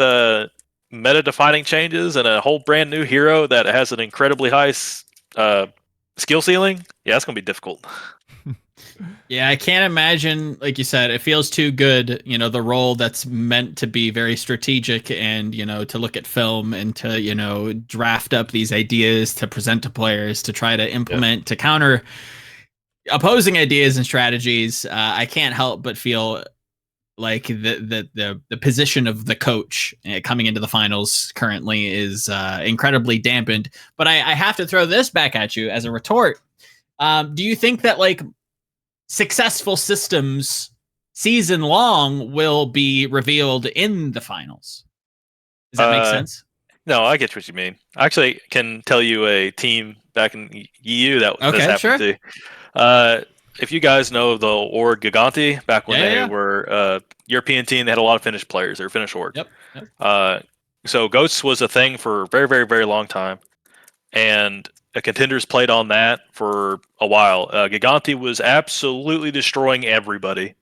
meta-defining changes and a whole brand new hero that has an incredibly high skill ceiling. Yeah, that's going to be difficult. Yeah, I can't imagine, like you said, it feels too good, the role that's meant to be very strategic and, to look at film and to, draft up these ideas to present to players to try to implement, to counter opposing ideas and strategies. I can't help but feel like the position of the coach coming into the finals currently is incredibly dampened. But I have to throw this back at you as a retort. Do you think that, like, successful systems season long will be revealed in the finals. Does that make sense? No, I get what you mean. I actually can tell you a team back in EU that this happened to. If you guys know the org Giganti, back when they were European team, they had a lot of Finnish players. They were Finnish org. Yep. So Goats was a thing for a very, very, very long time. And the contenders played on that for a while. Giganti was absolutely destroying everybody.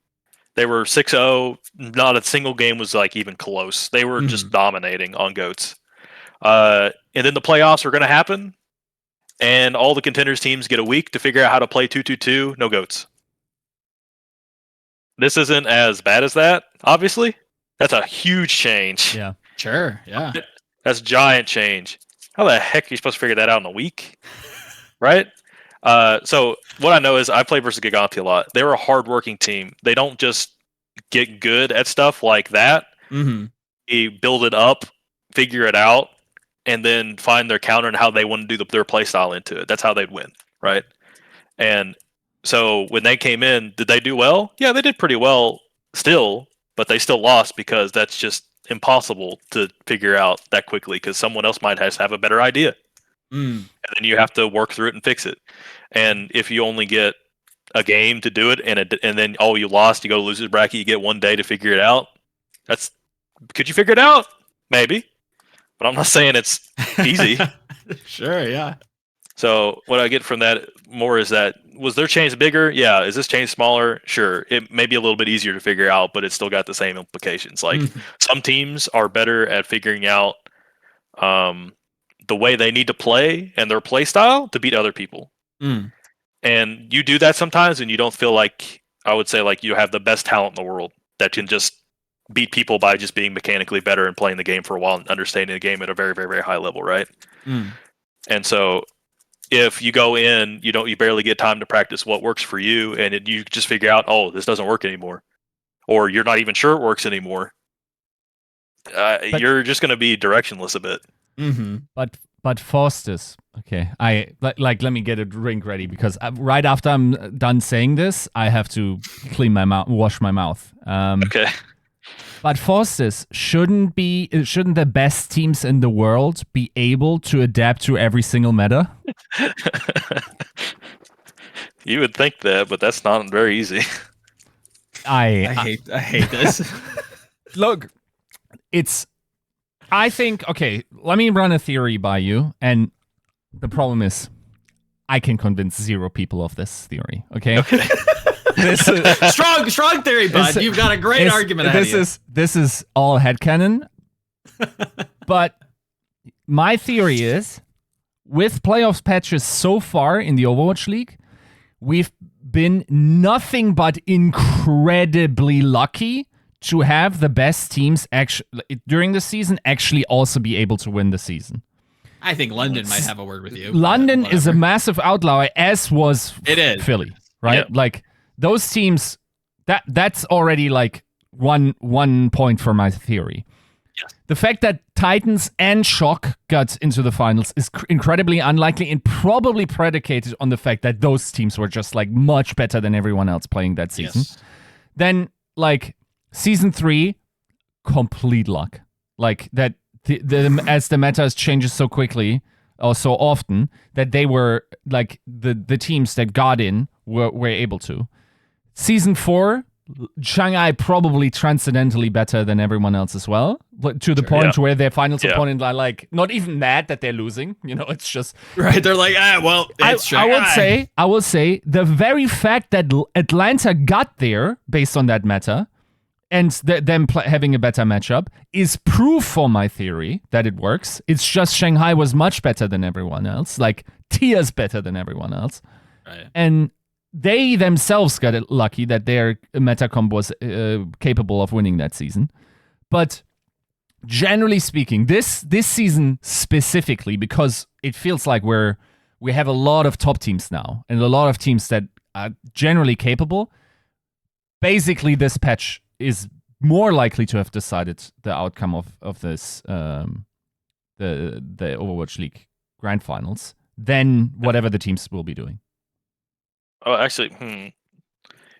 They were 6-0. Not a single game was like even close. They were just dominating on Goats. And then the playoffs are going to happen. And all the contenders teams get a week to figure out how to play 2-2-2. No Goats. This isn't as bad as that, obviously. That's a huge change. Yeah. Sure. Yeah. That's a giant change. How the heck are you supposed to figure that out in a week? Right? So what I know is I play versus Giganti a lot. They're a hardworking team. They don't just get good at stuff like that. They build it up, figure it out, and then find their counter and how they want to do their play style into it. That's how they'd win, right? And so when they came in, did they do well? Yeah, they did pretty well still, but they still lost because that's just impossible to figure out that quickly because someone else might have a better idea. And then you have to work through it and fix it. And if you only get a game to do it and then you lost, you go to losers bracket, you get 1 day to figure it out. Could you figure it out? Maybe. But I'm not saying it's easy. Sure, yeah. So what I get from that more is that, was their change bigger? Yeah. Is this change smaller? Sure. It may be a little bit easier to figure out, but it's still got the same implications. Like some teams are better at figuring out the way they need to play and their play style to beat other people. And you do that sometimes and you don't feel like, I would say, like you have the best talent in the world that can just beat people by just being mechanically better and playing the game for a while and understanding the game at a very, very, very high level, right? And so if you go in, you barely get time to practice what works for you, and you just figure out, oh, this doesn't work anymore, or you're not even sure it works anymore. You're just going to be directionless a bit. But Faustus, okay, let me get a drink ready because right after I'm done saying this, I have to clean my mouth, wash my mouth. Okay. But Faustus, shouldn't the best teams in the world be able to adapt to every single meta? You would think that, but that's not very easy. I hate this. Look, I think, okay, let me run a theory by you, and the problem is I can convince 0 people of this theory, okay? This is, strong theory, bud. You've got a great argument ahead of you. This is all headcanon. But my theory is, with playoffs patches so far in the Overwatch League, we've been nothing but incredibly lucky to have the best teams during the season actually also be able to win the season. I think London might have a word with you. London is a massive outlier, as was Philly, right? Yep. Like those teams, that's already like one point for my theory. Yes. The fact that Titans and Shock got into the finals is incredibly unlikely and probably predicated on the fact that those teams were just like much better than everyone else playing that season. Yes. Then like Season 3, complete luck. Like that, as the meta changes so quickly or so often, that they were like the teams that got in were able to. Season 4, Shanghai probably transcendentally better than everyone else as well, but to the point where their finals opponent are like not even mad that they're losing. You know, it's just right. They're like, well, it's I will say the very fact that Atlanta got there based on that meta and them having a better matchup is proof for my theory that it works. It's just Shanghai was much better than everyone else, like tiers better than everyone else. Right. And they themselves got lucky that their meta comp was capable of winning that season. But generally speaking, this season specifically, because it feels like we have a lot of top teams now and a lot of teams that are generally capable, basically this patch is more likely to have decided the outcome of this the Overwatch League Grand Finals than whatever the teams will be doing. Oh, actually,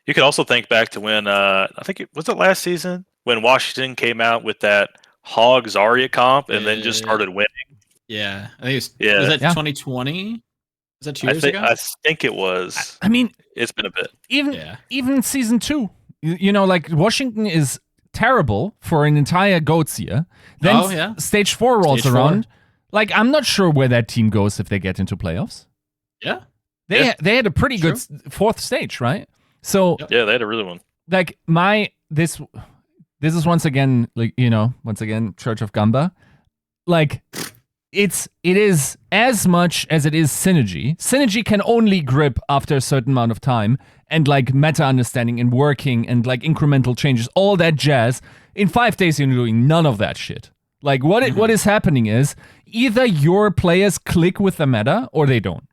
You could also think back to when I think was it last season when Washington came out with that Hog Zarya comp and then just started winning. Yeah, I think was Yeah. that 2020? Was that 2 years ago? I think it was. I mean, it's been a bit. Even season 2, like Washington is terrible for an entire GOATS year. Then stage 4 rolls around. Like, I'm not sure where that team goes if they get into playoffs. Yeah. They had a pretty good 4th stage, right? So yeah, they had a really one. Like this is once again, like, Church of Gamba. Like, it is as much as it is synergy. Synergy can only grip after a certain amount of time, and like meta understanding and working and like incremental changes, all that jazz. In 5 days, you're doing none of that shit. Like, what is happening is either your players click with the meta or they don't.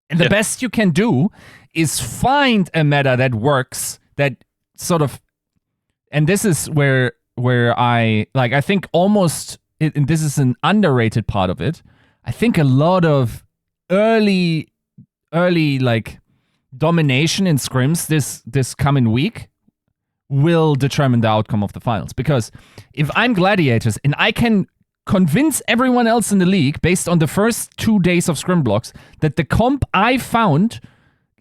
And the best you can do is find a meta that works, that sort of, and this is where I think almost, and this is an underrated part of it. I think a lot of early like domination in scrims this coming week will determine the outcome of the finals. Because if I'm Gladiators and I can convince everyone else in the league based on the first 2 days of scrim blocks that the comp I found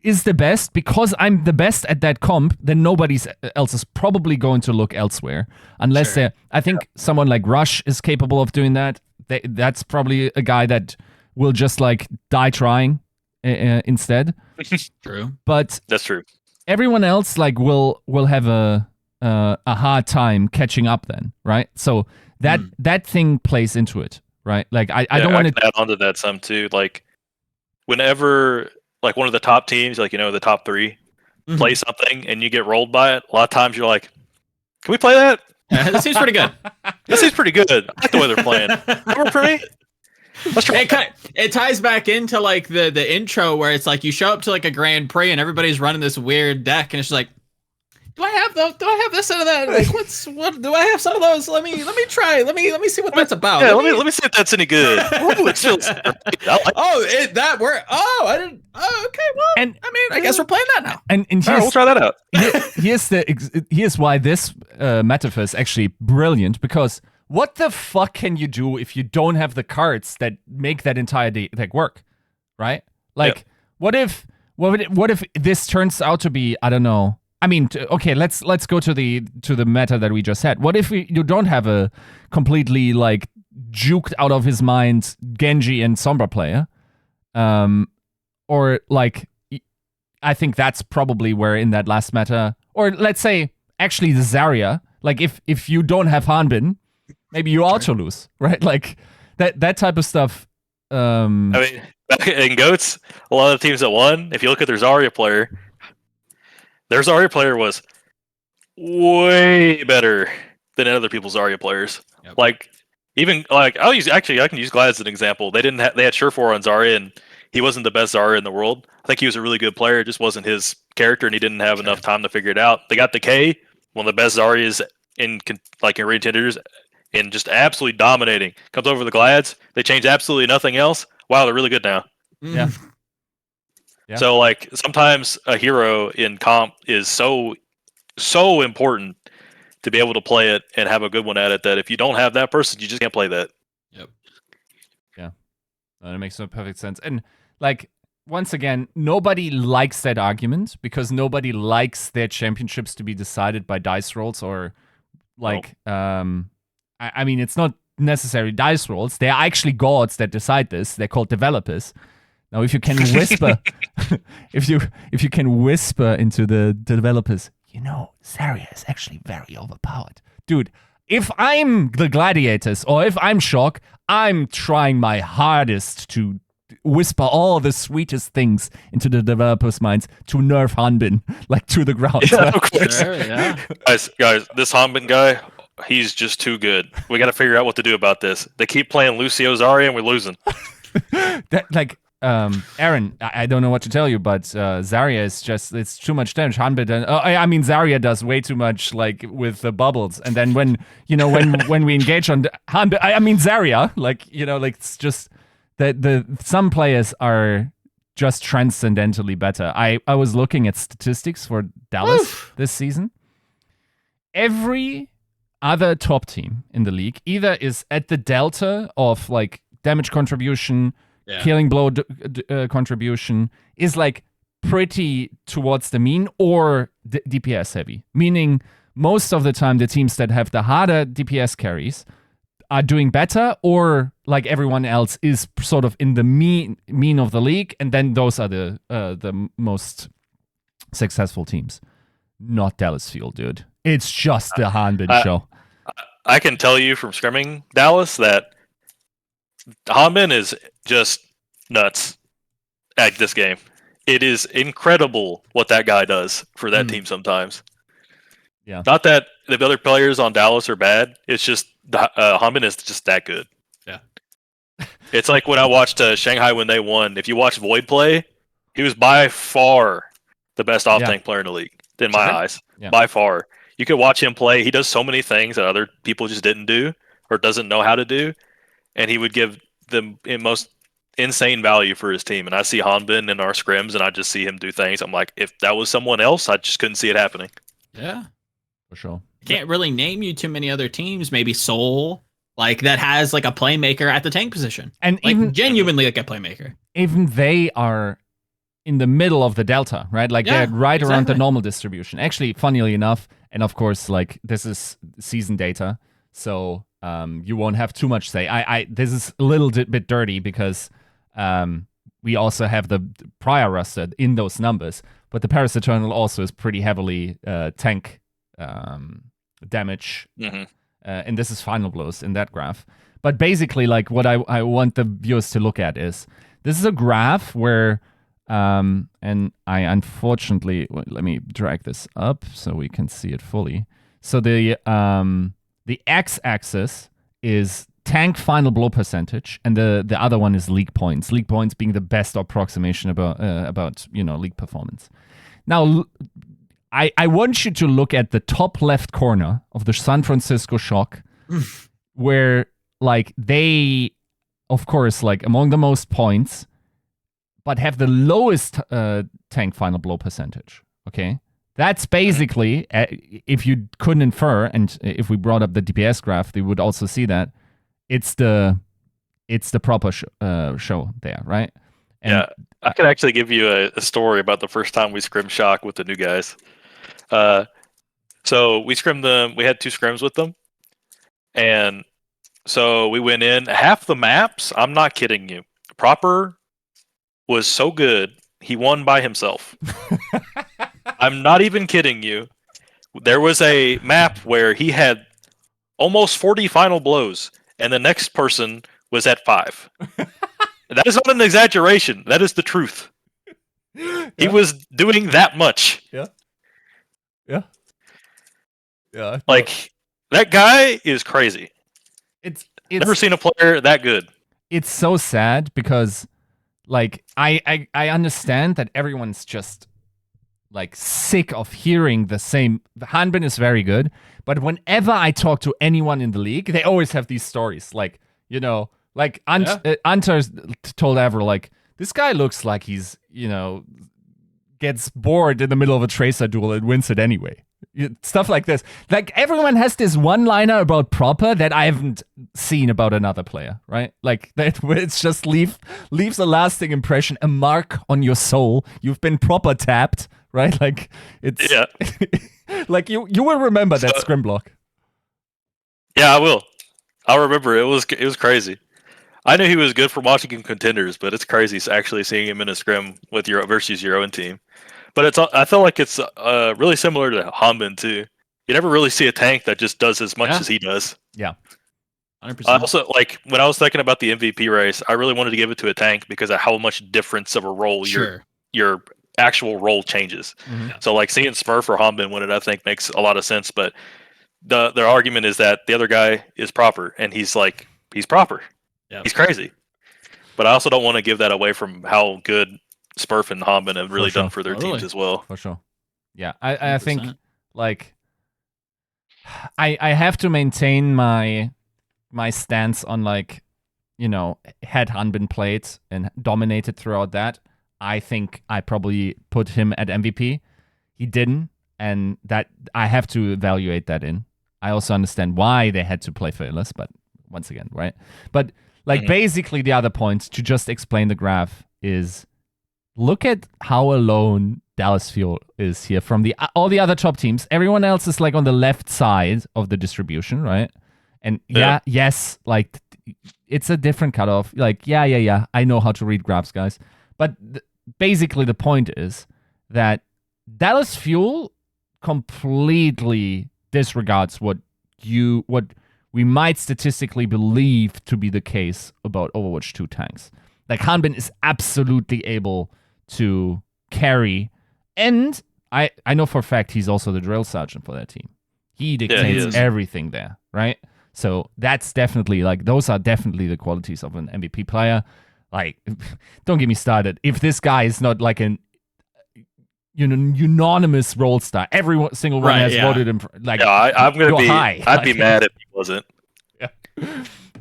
is the best because I'm the best at that comp, then nobody else is probably going to look elsewhere. Unless I think someone like Rush is capable of doing that. That's probably a guy that will just like die trying instead. True. But that's true. Everyone else like will have a hard time catching up then, right? So that thing plays into it, right? Like I don't want to add onto that some too. Like whenever like one of the top teams, like the top 3, play something and you get rolled by it, a lot of times you're like, "Can we play that? Yeah, that seems pretty good. This seems pretty good. I like the way they're playing. That work for me." Let's try. It ties back into like the intro where it's like you show up to like a Grand Prix and everybody's running this weird deck and it's just like, do I have this out of that? Like, what do I have some of those? Let me try. Let me see what that's about. Yeah, let me see if that's any good. Ooh, it feels that worked. Oh, I didn't. Oh, okay. Well, and I mean, I guess we're playing that now. And all right, we'll try that out. Here's why this metaphor is actually brilliant, because what the fuck can you do if you don't have the cards that make that entire deck work, right? Like, what if this turns out to be, I don't know. I mean, okay, let's go to the meta that we just had. What if you don't have a completely like juked out of his mind Genji and Sombra player, or like, I think that's probably where in that last meta, or let's say actually the Zarya, like if you don't have Hanbin, maybe you auto lose, right? Like that type of stuff. I mean, back in GOATS, a lot of the teams that won, if you look at their Zarya player. Their Zarya player was way better than other people's Zarya players. Yep. Like, even like I can use Glad as an example. They had Surefour on Zarya, and he wasn't the best Zarya in the world. I think he was a really good player. It just wasn't his character, and he didn't have enough time to figure it out. They got the K, one of the best Zaryas in Raid Tenders, and just absolutely dominating. Comes over the Glads. They change absolutely nothing else. Wow, they're really good now. Yeah. Yeah. So, like, sometimes a hero in comp is so important to be able to play it and have a good one at it that if you don't have that person, you just can't play that. Yep. Yeah. That makes no perfect sense. And, like, once again, nobody likes that argument because nobody likes their championships to be decided by dice rolls or, like, I mean, it's not necessarily dice rolls. They are actually gods that decide this. They're called developers. Now, if you can whisper, if you can whisper into the developers, Zarya is actually very overpowered, dude. If I'm the Gladiators or if I'm Shock, I'm trying my hardest to whisper all the sweetest things into the developers' minds to nerf Hanbin like to the ground. Yeah, of course. Sure, yeah. Guys, this Hanbin guy, he's just too good. We got to figure out what to do about this. They keep playing Lucio Zarya and we're losing. Aaron, I don't know what to tell you, but Zarya is it's too much damage. Hanbin, I mean, Zarya does way too much, like with the bubbles, and then when we engage on Hanbin, I mean Zarya, like it's just that some players are just transcendently better. I was looking at statistics for Dallas this season. Every other top team in the league either is at the delta of like damage contribution, killing blow contribution, is like pretty towards the mean or DPS heavy. Meaning most of the time the teams that have the harder DPS carries are doing better, or like everyone else is sort of in the mean of the league, and then those are the most successful teams. Not Dallas Field, dude. It's just the Hanbin show. I can tell you from scrimming Dallas that Hanbin is just nuts at this game. It is incredible what that guy does for that team sometimes. Yeah. Not that the other players on Dallas are bad. It's just Hanbin is just that good. Yeah. It's like when I watched Shanghai when they won. If you watch Void play, he was by far the best off-tank player in the league, in my eyes. Yeah. By far. You could watch him play. He does so many things that other people just didn't do or doesn't know how to do. And he would give the most insane value for his team. And I see Hanbin in our scrims, and I just see him do things. I'm like, if that was someone else, I just couldn't see it happening. Yeah. For sure. Can't really name you too many other teams. Maybe Seoul, like that has like a playmaker at the tank position, and like, even genuinely like a playmaker. Even they are in the middle of the delta, right? Like they're right around the normal distribution. Actually, funnily enough, and of course, like this is season data, so you won't have too much say. This is a little bit dirty because we also have the prior roster in those numbers, but the Paris Eternal also is pretty heavily tank damage, and this is final blows in that graph. But basically, like what I want the viewers to look at is this is a graph where, and I unfortunately let me drag this up so we can see it fully. So the x-axis is tank final blow percentage, and the other one is league points. League points being the best approximation about league performance. Now, I want you to look at the top left corner of the San Francisco Shock, where like they, of course, like among the most points, but have the lowest tank final blow percentage. Okay, that's basically if you couldn't infer, and if we brought up the DPS graph, they would also see that it's the proper show there, right? And yeah, I could actually give you a story about the first time we scrimmed Shock with the new guys. So we scrimmed them. We had 2 scrims with them, and so we went in half the maps. I'm not kidding you. Proper was so good, he won by himself. I'm not even kidding you. There was a map where he had almost 40 final blows, and the next person was at 5. That is not an exaggeration. That is the truth. Yeah. He was doing that much. Yeah. Like, that guy is crazy. It's never seen a player that good. It's so sad because, like, I understand that everyone's just like sick of hearing the same. Hanbin is very good, but whenever I talk to anyone in the league, they always have these stories. Like, like Antar told Avril, like, this guy looks like he's, gets bored in the middle of a Tracer duel and wins it anyway. Stuff like this. Like, everyone has this one-liner about Proper that I haven't seen about another player, right? Like, that it's just leaves a lasting impression, a mark on your soul. You've been Proper tapped, right? Like, it's... Yeah. Like, you will remember that scrim block. Yeah, I will. I'll remember. It was crazy. I knew he was good for watching in contenders, but it's crazy actually seeing him in a scrim with versus your own team. But I feel like it's really similar to Hanbin too. You never really see a tank that just does as much as he does. Yeah, 100%. Also, like when I was thinking about the MVP race, I really wanted to give it to a tank because of how much difference of a role your actual role changes. Mm-hmm. So, like seeing Smurf or Hanbin win it, I think makes a lot of sense. But their argument is that the other guy is proper, and he's proper. Yep. He's crazy. But I also don't want to give that away from how good Smurf and Hanbin have really done for their teams as well. For sure. Yeah, I think like I have to maintain my stance on, like, had Hanbin played and dominated throughout that, I think I probably put him at MVP. He didn't, and that I have to evaluate that in. I also understand why they had to play Fearless, but once again, right? But basically the other point to just explain the graph is look at how alone Dallas Fuel is here from all the other top teams. Everyone else is like on the left side of the distribution, right? And yes, like it's a different cutoff. Like, yeah. I know how to read graphs, guys. But basically the point is that Dallas Fuel completely disregards what we might statistically believe to be the case about Overwatch 2 tanks. Like, Hanbin is absolutely able to carry, and I know for a fact he's also the drill sergeant for that team. He dictates everything there, right? So that's definitely, like, those are definitely the qualities of an MVP player. Like, don't get me started. If this guy is not like an unanimous role star, every single one has voted him. I'm gonna be. High. I'd be mad if he wasn't. Yeah.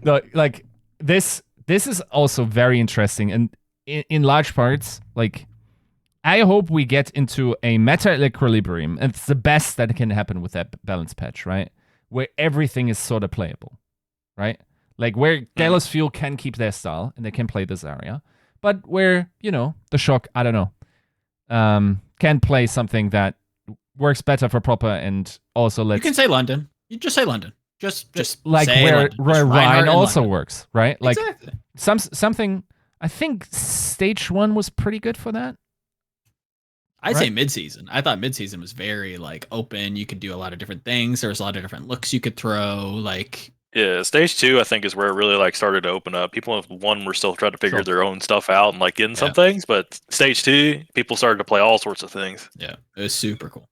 No, like this is also very interesting, and in large parts, like I hope we get into a meta equilibrium, and it's the best that can happen with that balance patch, right? Where everything is sort of playable, right? Like where Dallas Fuel can keep their style and they can play this area, but where the Shock, I don't know, can play something that works better for proper, and also You can say London. You just say London. Just like say where London. where Just Ryan Reinhardt also London. works, right? Like Exactly. something. I think stage 1 was pretty good for that. I'd say mid-season. I thought mid-season was very like open. You could do a lot of different things. There was a lot of different looks you could throw. Like Stage 2 I think is where it really like started to open up. People with 1 were still trying to figure their own stuff out and like getting some things, but stage 2 people started to play all sorts of things. Yeah, it was super cool.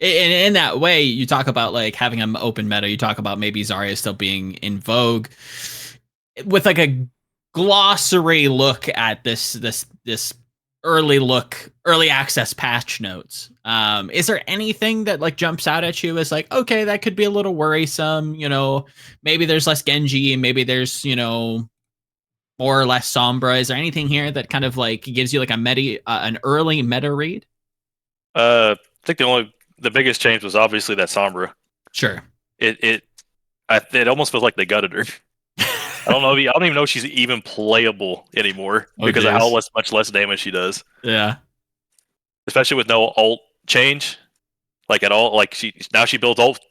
And in that way, you talk about like having an open meta. You talk about maybe Zarya still being in vogue with like a glossary look at this early access patch notes. Is there anything that like jumps out at you as like, okay, that could be a little worrisome? Maybe there's less Genji, and maybe there's more or less Sombra. Is there anything here that kind of like gives you like an early meta read? I think the biggest change was obviously that Sombra. Sure. It almost feels like they gutted her. I don't even know if she's even playable anymore because of how much less damage she does. Yeah. Especially with no ult change, like at all. Like she builds ult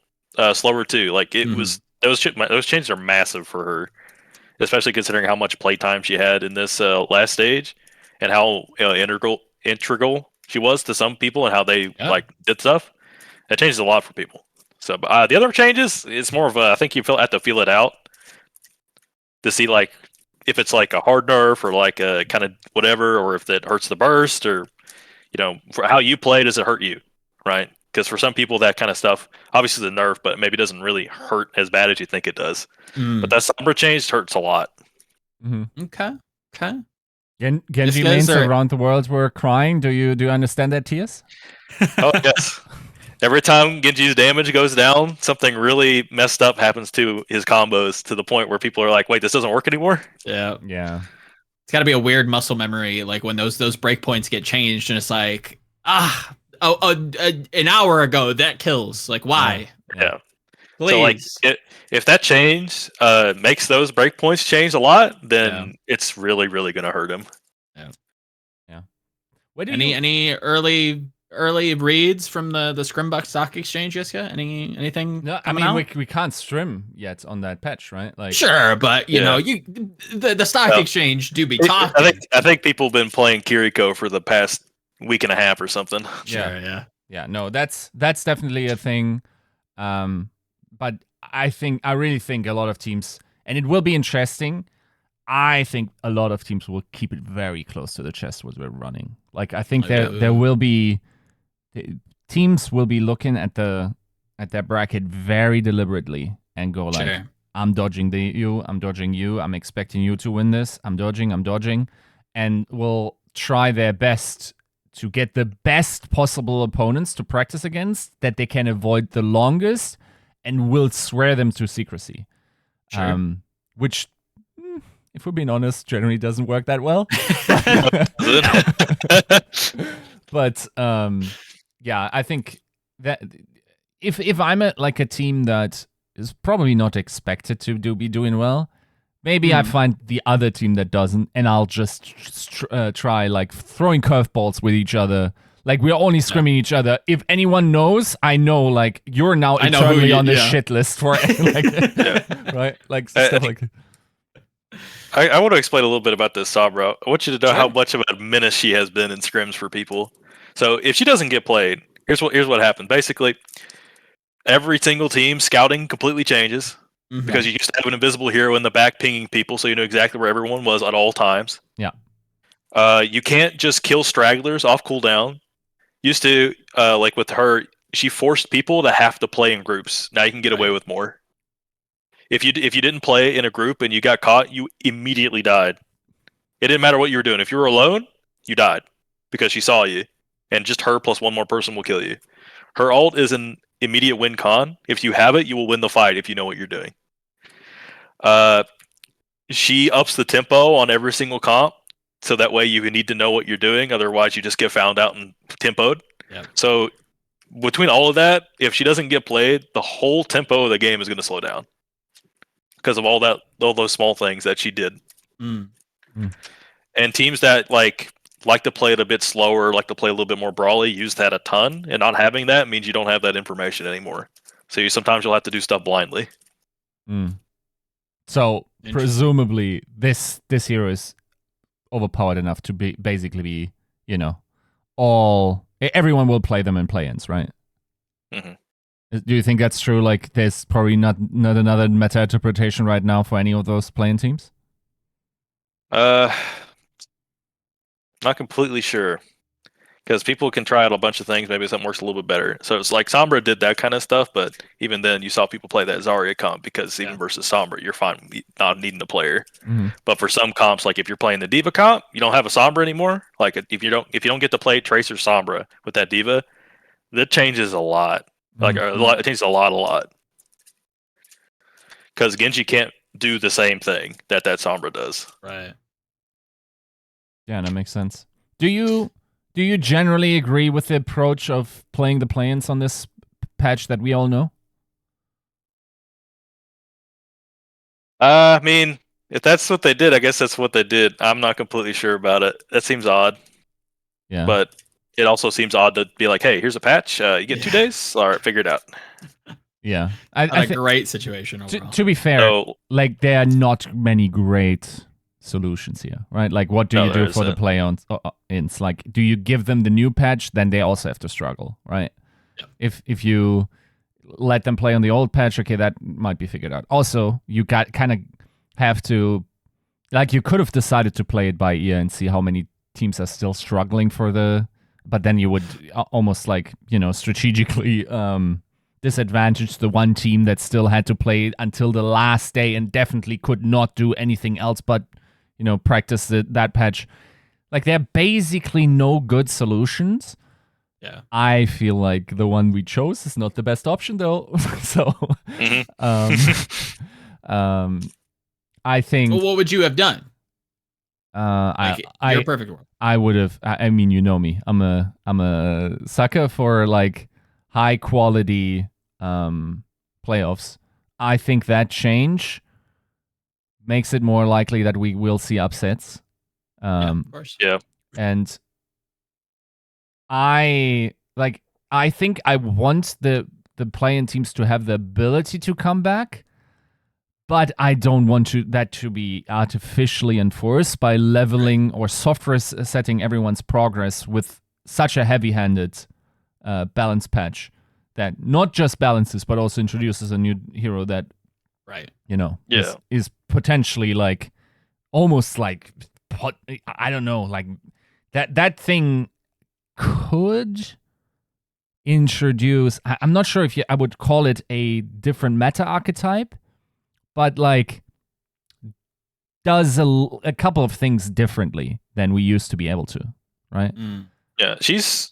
slower too. Like it was those changes are massive for her, especially considering how much playtime she had in this last stage and how integral she was to some people and how they like did stuff. That changes a lot for people. So the other changes, it's more of I think you have to feel it out to see like if it's like a hard nerf or like a kind of whatever, or if it hurts the burst, or for how you play, does it hurt you, right? Because for some people that kind of stuff obviously is a nerf, but maybe doesn't really hurt as bad as you think it does. But that Sombra change hurts a lot. Okay. Genji mains around the world were crying. Do you understand that, Tias? Oh yes. Every time Genji's damage goes down, something really messed up happens to his combos to the point where people are like, wait, this doesn't work anymore? Yeah. It's got to be a weird muscle memory, like when those breakpoints get changed and it's like, an hour ago that kills. Like, why? Yeah. Please. So like if that change makes those breakpoints change a lot, then it's really, really going to hurt him. Yeah. Any early reads from the Scrimming Stock Exchange, Yiska? Anything? No, I mean we can't stream yet on that patch, right? Like sure, but the Stock Exchange do be talking. I think people have been playing Kiriko for the past week and a half or something. Sure, yeah. No, that's definitely a thing. But I really think a lot of teams, and it will be interesting. I think a lot of teams will keep it very close to the chest what we're running. Like I think there will be teams will be looking at their bracket very deliberately and go like, sure. I'm dodging I'm dodging you, I'm expecting you to win this, I'm dodging, and will try their best to get the best possible opponents to practice against that they can avoid the longest, and will swear them to secrecy. Sure. Which if we're being honest, generally doesn't work that well. But yeah, I think that if I'm like a team that is probably not expected to be doing well, maybe I find the other team that doesn't, and I'll just try like throwing curveballs with each other. Like we're only scrimming each other. If anyone knows, I know like you're now eternally on the shit list for like, right? Like stuff like. I want to explain a little bit about this Sombra. I want you to know how much of a menace she has been in scrims for people. So if she doesn't get played, here's what happened. Basically, every single team scouting completely changes because you used to have an invisible hero in the back pinging people, so you knew exactly where everyone was at all times. Yeah. You can't just kill stragglers off cooldown. Used to like with her, she forced people to have to play in groups. Now you can get away with more. If you didn't play in a group and you got caught, you immediately died. It didn't matter what you were doing. If you were alone, you died because she saw you, and just her plus one more person will kill you. Her ult is an immediate win con. If you have it, you will win the fight if you know what you're doing. She ups the tempo on every single comp, so that way you need to know what you're doing. Otherwise, you just get found out and tempoed. Yep. So between all of that, if she doesn't get played, the whole tempo of the game is going to slow down because of all those small things that she did. And teams that like to play it a bit slower, like to play a little bit more brawly, use that a ton. And not having that means you don't have that information anymore. So sometimes you'll have to do stuff blindly. So presumably this hero is overpowered enough to basically be, everyone will play them in play-ins, right? Do you think that's true? Like, there's probably not another meta interpretation right now for any of those play-in teams? Not completely sure. Because people can try out a bunch of things, maybe something works a little bit better. So it's like Sombra did that kind of stuff, but even then you saw people play that Zarya comp because even versus Sombra, you're fine not needing the player. But for some comps, like if you're playing the Diva comp, you don't have a Sombra anymore. Like if you don't get to play Tracer Sombra with that Diva, that changes a lot. Like it changes a lot. Because Genji can't do the same thing that Sombra does. Right. Yeah, that makes sense. Do you generally agree with the approach of playing the play-ins on this patch that we all know? I mean, if that's what they did, I guess that's what they did. I'm not completely sure about it. That seems odd. Yeah. But it also seems odd to be like, hey, here's a patch. You get 2 days. All right, figure it out. Yeah. A great situation overall. To be fair, like there are not many great solutions here, right? Like, what do you do for the play-ins? Like, do you give them the new patch? Then they also have to struggle, right? Yeah. If you let them play on the old patch, okay, that might be figured out. Also, you kind of have to, like, you could have decided to play it by ear and see how many teams are still struggling but then you would almost like, strategically disadvantage the one team that still had to play until the last day and definitely could not do anything else but practice that patch. Like, there are basically no good solutions. Yeah. I feel like the one we chose is not the best option, though. So, I think. Well, what would you have done? Your perfect world. I would have. I mean, you know me. I'm a sucker for like high quality playoffs. I think that change makes it more likely that we will see upsets. Of course. Yeah. And I think I want the play-in teams to have the ability to come back, but I don't want that to be artificially enforced by leveling or software setting everyone's progress with such a heavy-handed balance patch that not just balances but also introduces a new hero that is potentially like almost like, I don't know, like that thing could introduce, I'm not sure if I would call it a different meta archetype, but like does a couple of things differently than we used to be able to, right? Yeah, she's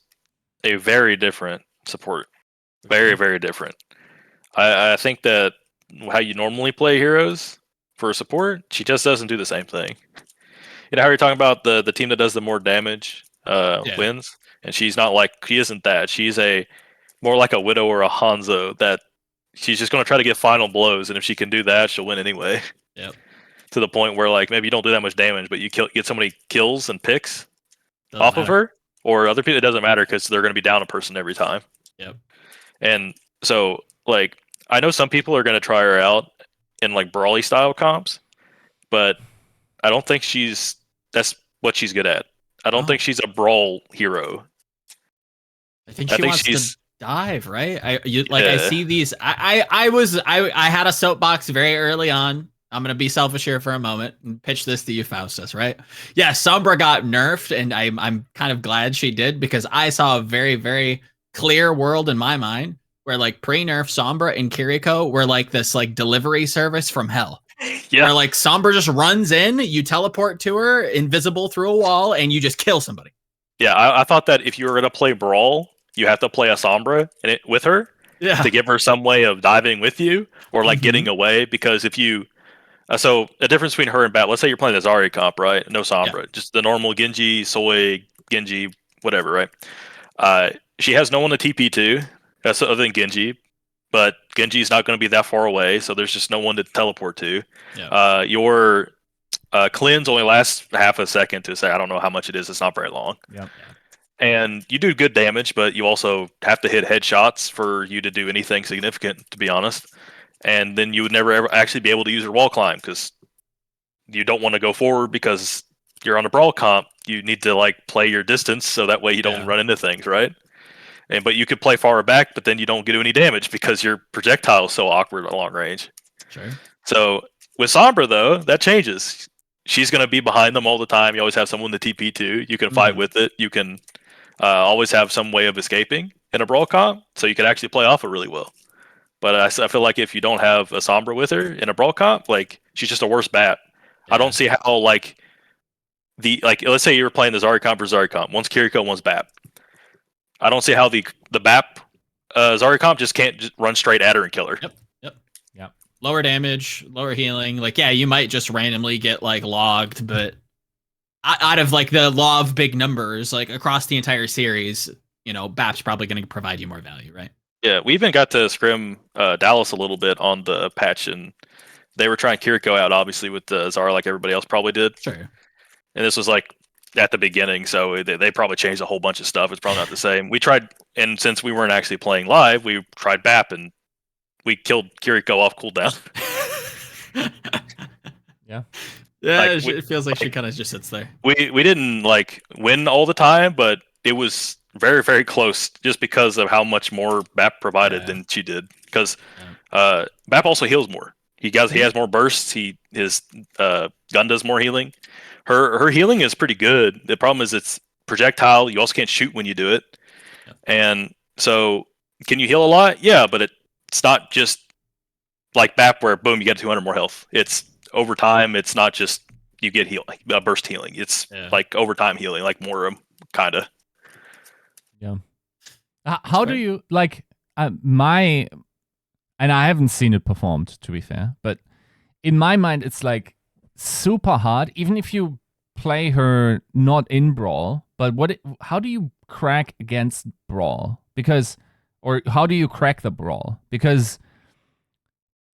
a very different support. Very, very different. I think that how you normally play heroes for support, she just doesn't do the same thing. You know how you're talking about the team that does the more damage wins, and she isn't that. She's more like a Widow or a Hanzo that she's just going to try to get final blows, and if she can do that, she'll win anyway. Yep. To the point where like maybe you don't do that much damage, but you get so many kills and picks Doesn't off matter. of her, or other people. It doesn't matter because they're going to be down a person every time. Yep. And so like I know some people are going to try her out in like brawly style comps, but I don't think that's what she's good at. I don't think she's a brawl hero. I think she wants to dive, right? I see these. I had a soapbox very early on. I'm gonna be selfish here for a moment and pitch this to you, Faustus. Right? Yeah, Sombra got nerfed, and I'm kind of glad she did because I saw a very, very clear world in my mind where like pre-nerf Sombra and Kiriko were like this like delivery service from hell. Yeah. Where like Sombra just runs in, you teleport to her, invisible through a wall, and you just kill somebody. Yeah, I thought that if you were gonna play brawl, you have to play a Sombra with her to give her some way of diving with you or like getting away. Because if you so the difference between her and Bat, let's say you're playing the Zarya comp, right? No Sombra, just the normal Genji, Soy, Genji, whatever, right? She has no one to TP to, that's other than Genji, but Genji's not going to be that far away, so there's just no one to teleport to. Yeah. Your cleanse only lasts half a second to say, I don't know how much it is, it's not very long. Yep. And you do good damage, but you also have to hit headshots for you to do anything significant, to be honest. And then you would never ever actually be able to use your wall climb because you don't want to go forward because you're on a brawl comp. You need to like play your distance so that way you don't run into things, right? But you could play far back, but then you don't get any damage because your projectile is so awkward at long range. Sure. So with Sombra though, that changes. She's going to be behind them all the time. You always have someone to TP to. You can fight with it. You can always have some way of escaping in a brawl comp, so you can actually play off it really well. But I feel like if you don't have a Sombra with her in a brawl comp, like she's just a worse bat. I don't see how like let's say you were playing the Zarya comp or Zarya comp. One's Kiriko, one's BAP. I don't see how the BAP Zarya comp just can't just run straight at her and kill her. Yep. Lower damage, lower healing. Like, yeah, you might just randomly get like logged, but out of like the law of big numbers, like across the entire series, you know, BAP's probably going to provide you more value, right? Yeah, we even got to scrim Dallas a little bit on the patch, and they were trying Kiriko out, obviously, with the Zarya like everybody else probably did. Sure. And this was like at the beginning, so they probably changed a whole bunch of stuff. It's probably not the same. We tried, and since we weren't actually playing live, we tried BAP, and we killed Kiriko off cooldown. Yeah. Yeah, Like, it feels like she kind of just sits there. We didn't like win all the time, but it was very, very close just because of how much more BAP provided than she did. Because BAP also heals more. He has more bursts. His gun does more healing. Her healing is pretty good. The problem is it's projectile. You also can't shoot when you do it. And so can you heal a lot? Yeah, but it's not just like BAP where boom you get 200 more health. It's over time. It's not just you get burst healing. It's like overtime healing, like more kind of. Yeah. How do you like and I haven't seen it performed, to be fair, but in my mind it's like super hard, even if you play her not in Brawl, but how do you crack against Brawl? Or how do you crack the Brawl? Because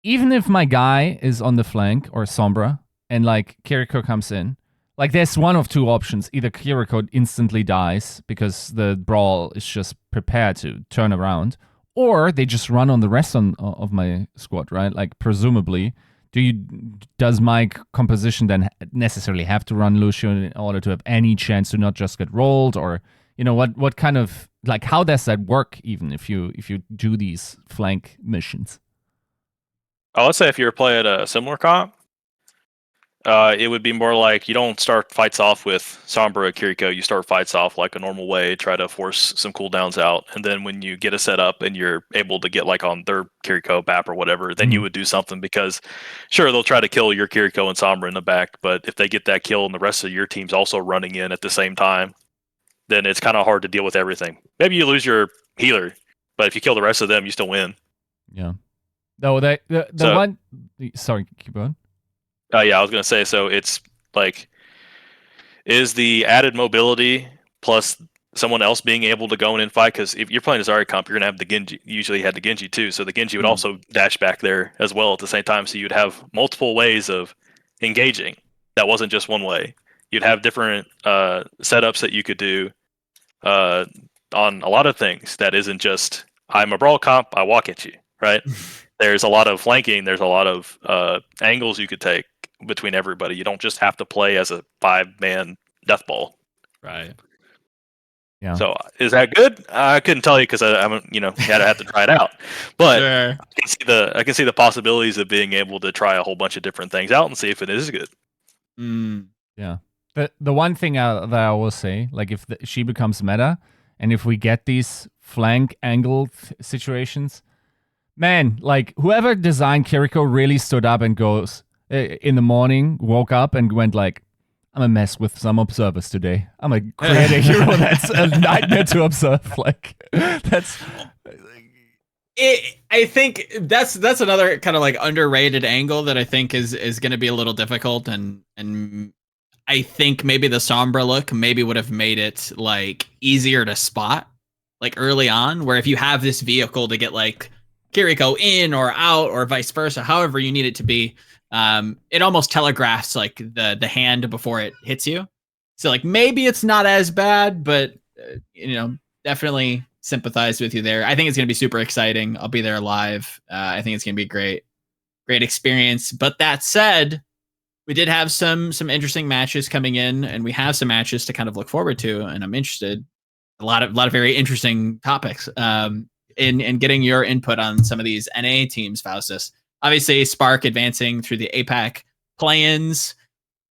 even if my guy is on the flank or Sombra and like Kiriko comes in, like there's one of two options. Either Kiriko instantly dies because the Brawl is just prepared to turn around, or they just run on the rest of my squad, right? Like presumably, does my composition then necessarily have to run Lucio in order to have any chance to not just get rolled? Or, you know, what kind of, like, how does that work even if you do these flank missions? Oh, let's say if you're playing a similar comp, it would be more like you don't start fights off with Sombra or Kiriko. You start fights off like a normal way, try to force some cooldowns out, and then when you get a setup and you're able to get like on their Kiriko, BAP, or whatever, then you would do something because, sure, they'll try to kill your Kiriko and Sombra in the back, but if they get that kill and the rest of your team's also running in at the same time, then it's kind of hard to deal with everything. Maybe you lose your healer, but if you kill the rest of them, you still win. Yeah. No, one. Sorry, keep going. Yeah, I was gonna say. So it's like, is the added mobility plus someone else being able to go in and fight? Because if you're playing a Zarya comp, you're gonna have the Genji. You usually had the Genji too, so the Genji would also dash back there as well at the same time. So you'd have multiple ways of engaging. That wasn't just one way. You'd have different setups that you could do on a lot of things. That isn't just I'm a brawl comp, I walk at you, right? There's a lot of flanking. There's a lot of angles you could take between everybody. You don't just have to play as a 5-man death ball. Right. Yeah. So is that good? I couldn't tell you because I haven't, had to try it out. But Sure. I can see the possibilities of being able to try a whole bunch of different things out and see if it is good. Yeah. The one thing that I will say, like if she becomes meta, and if we get these flank angle situations, man, like whoever designed Kiriko really stood up and goes in the morning, woke up and went like, I'm gonna mess with some observers today. I'm gonna create a hero that's a nightmare to observe. Like that's. I think that's another kind of like underrated angle that I think is going to be a little difficult, and I think maybe the Sombra look maybe would have made it like easier to spot like early on, where if you have this vehicle to get like Kiriko in or out or vice versa, however you need it to be, it almost telegraphs like the hand before it hits you. So like maybe it's not as bad, but definitely sympathize with you there. I think it's going to be super exciting. I'll be there live. I think it's going to be a great experience. But that said, we did have some interesting matches coming in, and we have some matches to kind of look forward to, and I'm interested. A lot of very interesting topics in getting your input on some of these NA teams, Faustus. Obviously, Spark advancing through the APAC play-ins,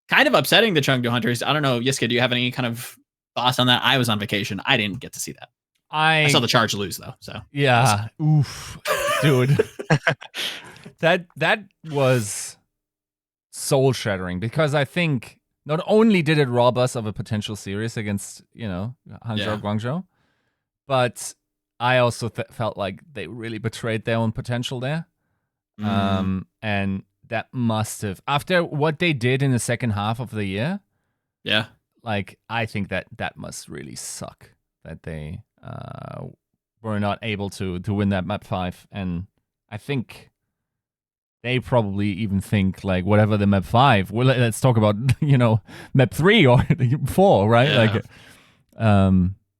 kind of upsetting the Chengdu Hunters. I don't know, Yiska, do you have any kind of thoughts on that? I was on vacation. I didn't get to see that. I saw the Charge lose though. So yeah, oof, dude, that was soul shattering, because I think not only did it rob us of a potential series against Hangzhou Guangzhou, but I also felt like they really betrayed their own potential there. And that must have, after what they did in the second half of the year, like I think that must really suck that they were not able to win that map 5. And I think they probably even think like whatever the map 5, well, let's talk about map 3 or 4, right?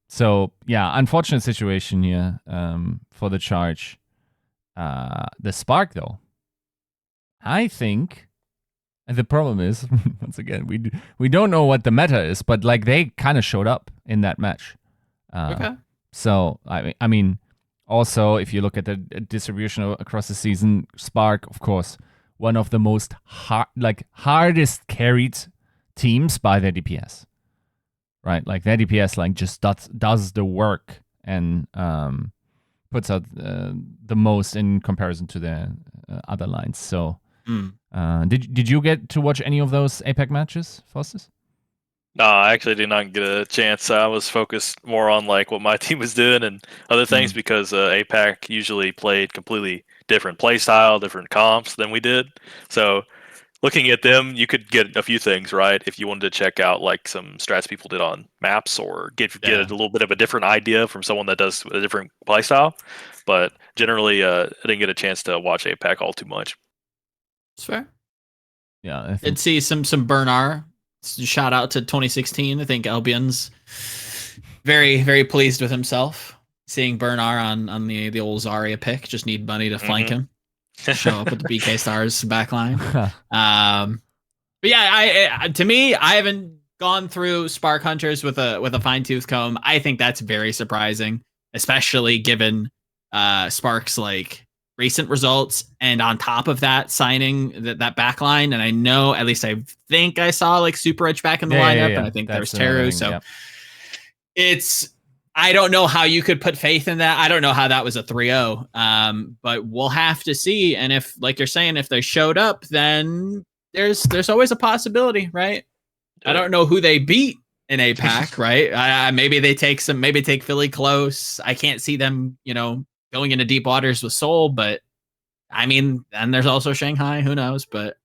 So yeah, unfortunate situation here for the Charge. The Spark though, I think, and the problem is once again we don't know what the meta is, but like they kind of showed up in that match. Okay. So I mean, also if you look at the distribution across the season, Spark, of course, one of the most hardest carried teams by their DPS, right? Like their DPS like just does the work and puts out the most in comparison to the other lines. So did you get to watch any of those APAC matches, Faustus? No, I actually did not get a chance. I was focused more on like what my team was doing and other things because APAC usually played completely different play style, different comps than we did. So looking at them, you could get a few things, right? If you wanted to check out like some strats people did on maps or get a little bit of a different idea from someone that does a different play style. But generally, I didn't get a chance to watch APAC all too much. It's fair. Yeah, I think... I'd see some Bernard. Shout out to 2016. I think Albion's very, very pleased with himself seeing Bernard on the old Zarya pick. Just need money to flank him. Show up with the BK Stars backline. But yeah, to me, I haven't gone through Spark Hunters with a fine tooth comb. I think that's very surprising, especially given Spark's like recent results, and on top of that, signing that backline. And I know, at least I think I saw like Super Edge back in the lineup, and I think there's Teru. So it's, I don't know how you could put faith in that. I don't know how that was a 3-0. But we'll have to see. And if, like you're saying, if they showed up, then there's always a possibility, right? I don't know who they beat in APAC, right? Maybe they take Philly close. I can't see them, going into deep waters with Seoul, but I mean, and there's also Shanghai, who knows, but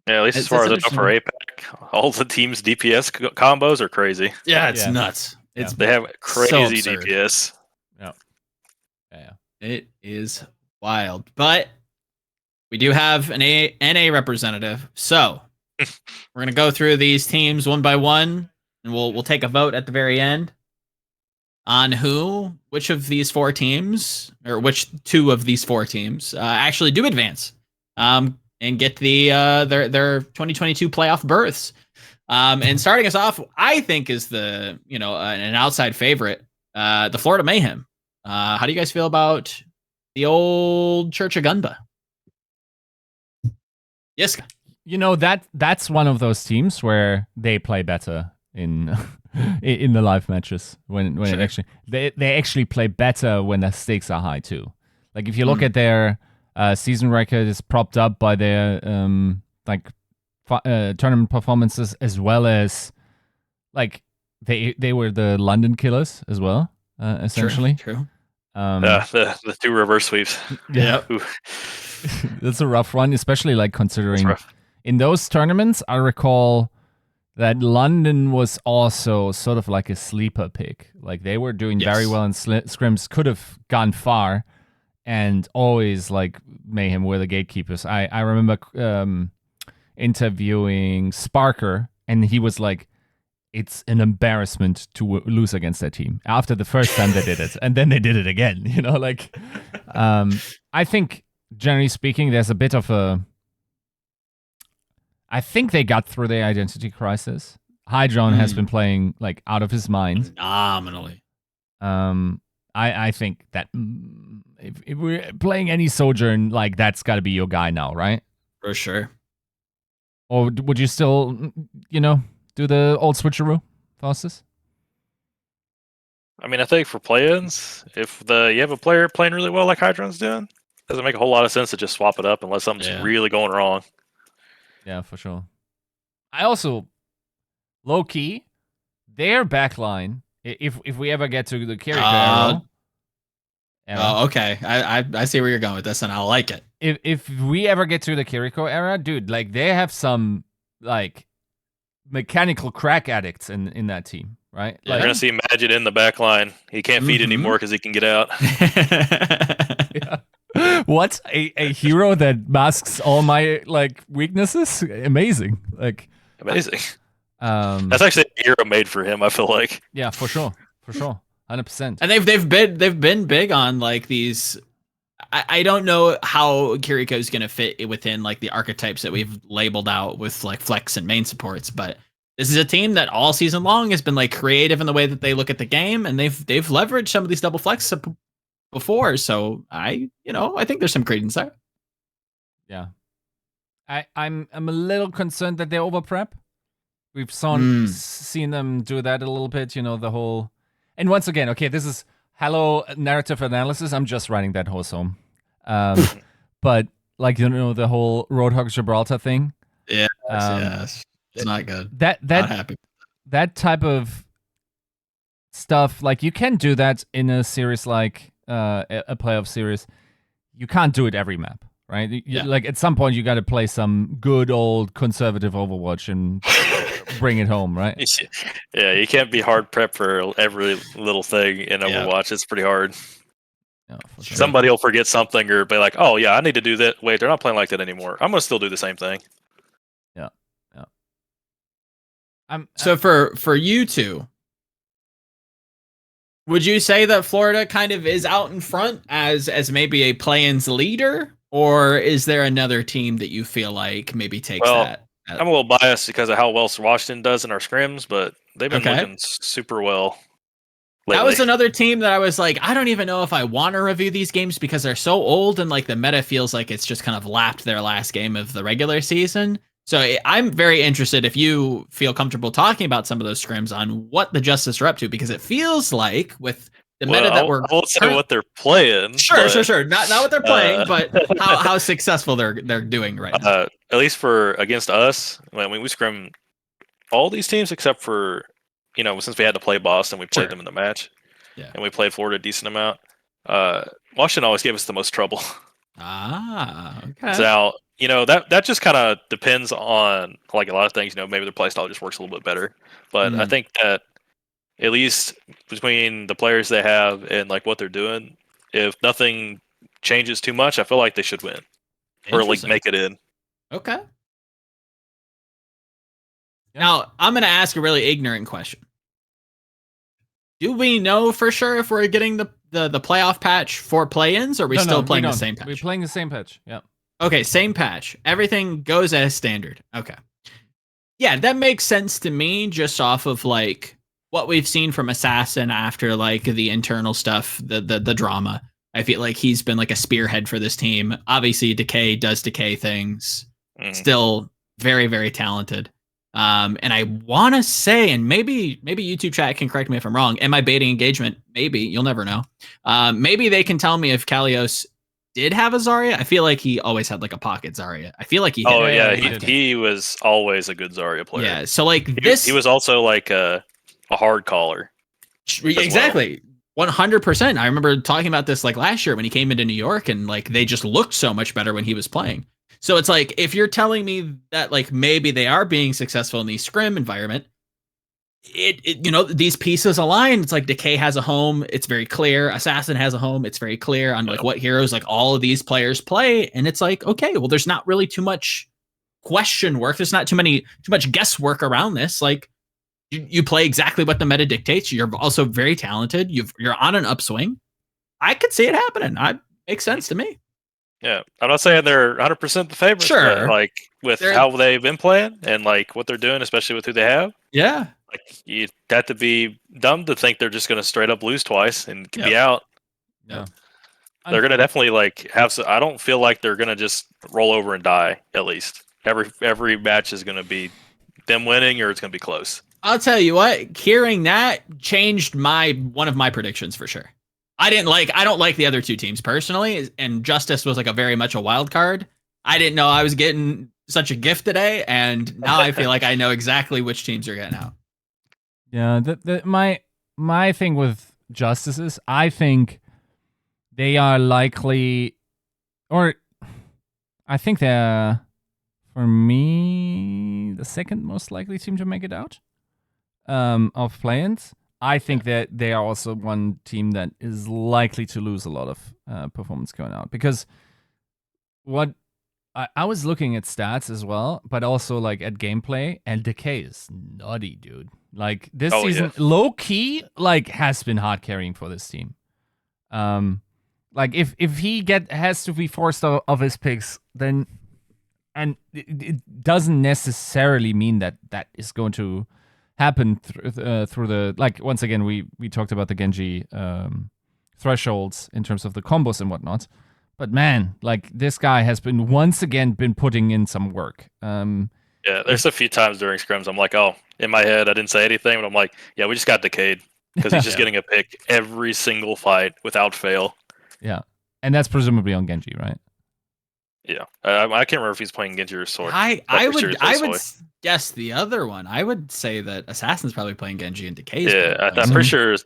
Yeah, at least as far as I know for APAC, all the teams' DPS combos are crazy. Yeah, it's nuts. They have crazy so DPS. Yeah. It is wild. But we do have an NA representative. So we're gonna go through these teams one by one, and we'll take a vote at the very end on which of these four teams, or which two of these four teams actually do advance and get their 2022 playoff berths. And starting us off, I think is an outside favorite, the Florida Mayhem. How do you guys feel about the old Church of Gunba? Yiska. That's one of those teams where they play better in in the live matches when it actually they actually play better when the stakes are high too. Like if you look at their season record is propped up by their tournament performances, as well as like they were the London killers as well, essentially. True. The two reverse sweeps. Yeah. That's a rough one, especially like considering in those tournaments, I recall that London was also sort of like a sleeper pick. Like they were doing very well in scrims, could have gone far, and always like Mayhem were the gatekeepers. I remember interviewing Sparker, and he was like, it's an embarrassment to lose against that team after the first time they did it, and then they did it again. I think generally speaking, there's a bit of I think they got through their identity crisis. Hydron has been playing like out of his mind. Phenomenally. I think that if we're playing any Sojourn, like that's got to be your guy now, right? For sure. Or would you still, do the old switcheroo, Faustus? I mean, I think for play-ins, if you have a player playing really well like Hydron's doing, it doesn't make a whole lot of sense to just swap it up unless something's really going wrong. Yeah, for sure. I also, low-key, their backline, if we ever get to the Kiriko era. Oh, okay. I see where you're going with this, and I like it. If we ever get to the Kiriko era, dude, like they have some like mechanical crack addicts in that team, right? You're gonna see Magid in the back line. He can't feed anymore because he can get out. What a hero that masks all my like weaknesses? Amazing, like amazing. That's actually a hero made for him. I feel like. Yeah, for sure, 100%. And they've been big on like these. I don't know how Kiriko is going to fit within like the archetypes that we've labeled out with like flex and main supports, but this is a team that all season long has been like creative in the way that they look at the game, and they've leveraged some of these double flex before. So I think there's some credence there. Yeah, I'm a little concerned that they over prep. We've seen them do that a little bit. The whole, and once again, okay, this is. Hello, narrative analysis. I'm just writing that horse home. But, like, the whole Roadhog Gibraltar thing. Yeah, yes. It's not good. Not happy. That type of stuff, like, you can do that in a series like a playoff series. You can't do it every map, right? Like, at some point, you got to play some good old conservative Overwatch and bring it home, right? Yeah, you can't be hard prep for every little thing in Overwatch. It's pretty hard. Yeah, for sure. Somebody will forget something or be like, "Oh yeah, I need to do that." Wait, they're not playing like that anymore. I'm gonna still do the same thing. Yeah. So for you two, would you say that Florida kind of is out in front as maybe a play-ins leader, or is there another team that you feel like maybe takes that? I'm a little biased because of how well Washington does in our scrims, but they've been looking super well lately. That was another team that I was like, I don't even know if I want to review these games because they're so old and like the meta feels like it's just kind of lapped their last game of the regular season. So I'm very interested if you feel comfortable talking about some of those scrims on what the Justice are up to, because it feels like with the meta that we're... I won't say what they're playing. Sure. Not what they're playing, but how successful they're doing right now. At least against us, when we scrim all these teams except for, since we had to play Boston, we played them in the match. Yeah. And we played Florida a decent amount. Washington always gave us the most trouble. Okay. So now, that just kind of depends on like a lot of things. Maybe their playstyle just works a little bit better. But I think that at least between the players they have and like what they're doing, if nothing changes too much, I feel like they should win or like Interesting. make it in. Okay. Yeah. Now, I'm going to ask a really ignorant question. Do we know for sure if we're getting the playoff patch for play-ins, or are we still playing the same patch? We're playing the same patch, yeah. Okay, same patch. Everything goes as standard. Okay. Yeah, that makes sense to me just off of like what we've seen from Assassin after like the internal stuff, the drama. I feel like he's been like a spearhead for this team. Obviously, Decay does Decay things. Still very, very talented. And I want to say, and maybe YouTube chat can correct me if I'm wrong. Am I baiting engagement? Maybe. You'll never know. Maybe they can tell me if Kalios did have a Zarya. I feel like he always had like a pocket Zarya. I feel like he. Oh yeah, he was always a good Zarya player. Yeah. So like he was also like a hard caller. Exactly. 100%. I remember talking about this like last year when he came into New York, and like they just looked so much better when he was playing. So it's like, if you're telling me that like maybe they are being successful in the scrim environment, these pieces align. It's like Decay has a home, it's very clear. Assassin has a home, it's very clear on like what heroes like all of these players play. And it's like, okay, well, there's not really too much question work. There's not too much guesswork around this. Like you play exactly what the meta dictates. You're also very talented. You're on an upswing. I could see it happening. It makes sense to me. Yeah, I'm not saying they're 100% the favorites, sure, but like with how they've been playing and like what they're doing, especially with who they have. Yeah, like you have to be dumb to think they're just going to straight up lose twice and be out. Yeah, they're going to definitely like have. I don't feel like they're going to just roll over and die. At least every match is going to be them winning, or it's going to be close. I'll tell you what, hearing that changed one of my predictions for sure. I don't like the other two teams personally, and Justice was like a very much a wild card. I didn't know I was getting such a gift today, and now I feel like I know exactly which teams are getting out. Yeah, my thing with Justice is I think they are likely, or I think they're, for me, the second most likely team to make it out of play-ins. I think that they are also one team that is likely to lose a lot of performance going out, because what I was looking at stats as well, but also like at gameplay, and Decay is nutty, dude. Like this season, low key, like has been hard carrying for this team. Like if he has to be forced of his picks, then, and it doesn't necessarily mean that is going to happen through the, like, once again we talked about the Genji thresholds in terms of the combos and whatnot, but man, like this guy has been once again putting in some work. Yeah, there's a few times during scrims I'm like, oh, in my head I didn't say anything, but I'm like, yeah, we just got decayed because he's just getting a pick every single fight without fail. Yeah, and that's presumably on Genji, right? Yeah, I can't remember if he's playing Genji or Sword. I would guess the other one. I would say that Assassin's probably playing Genji and Decay. Yeah, I'm pretty sure.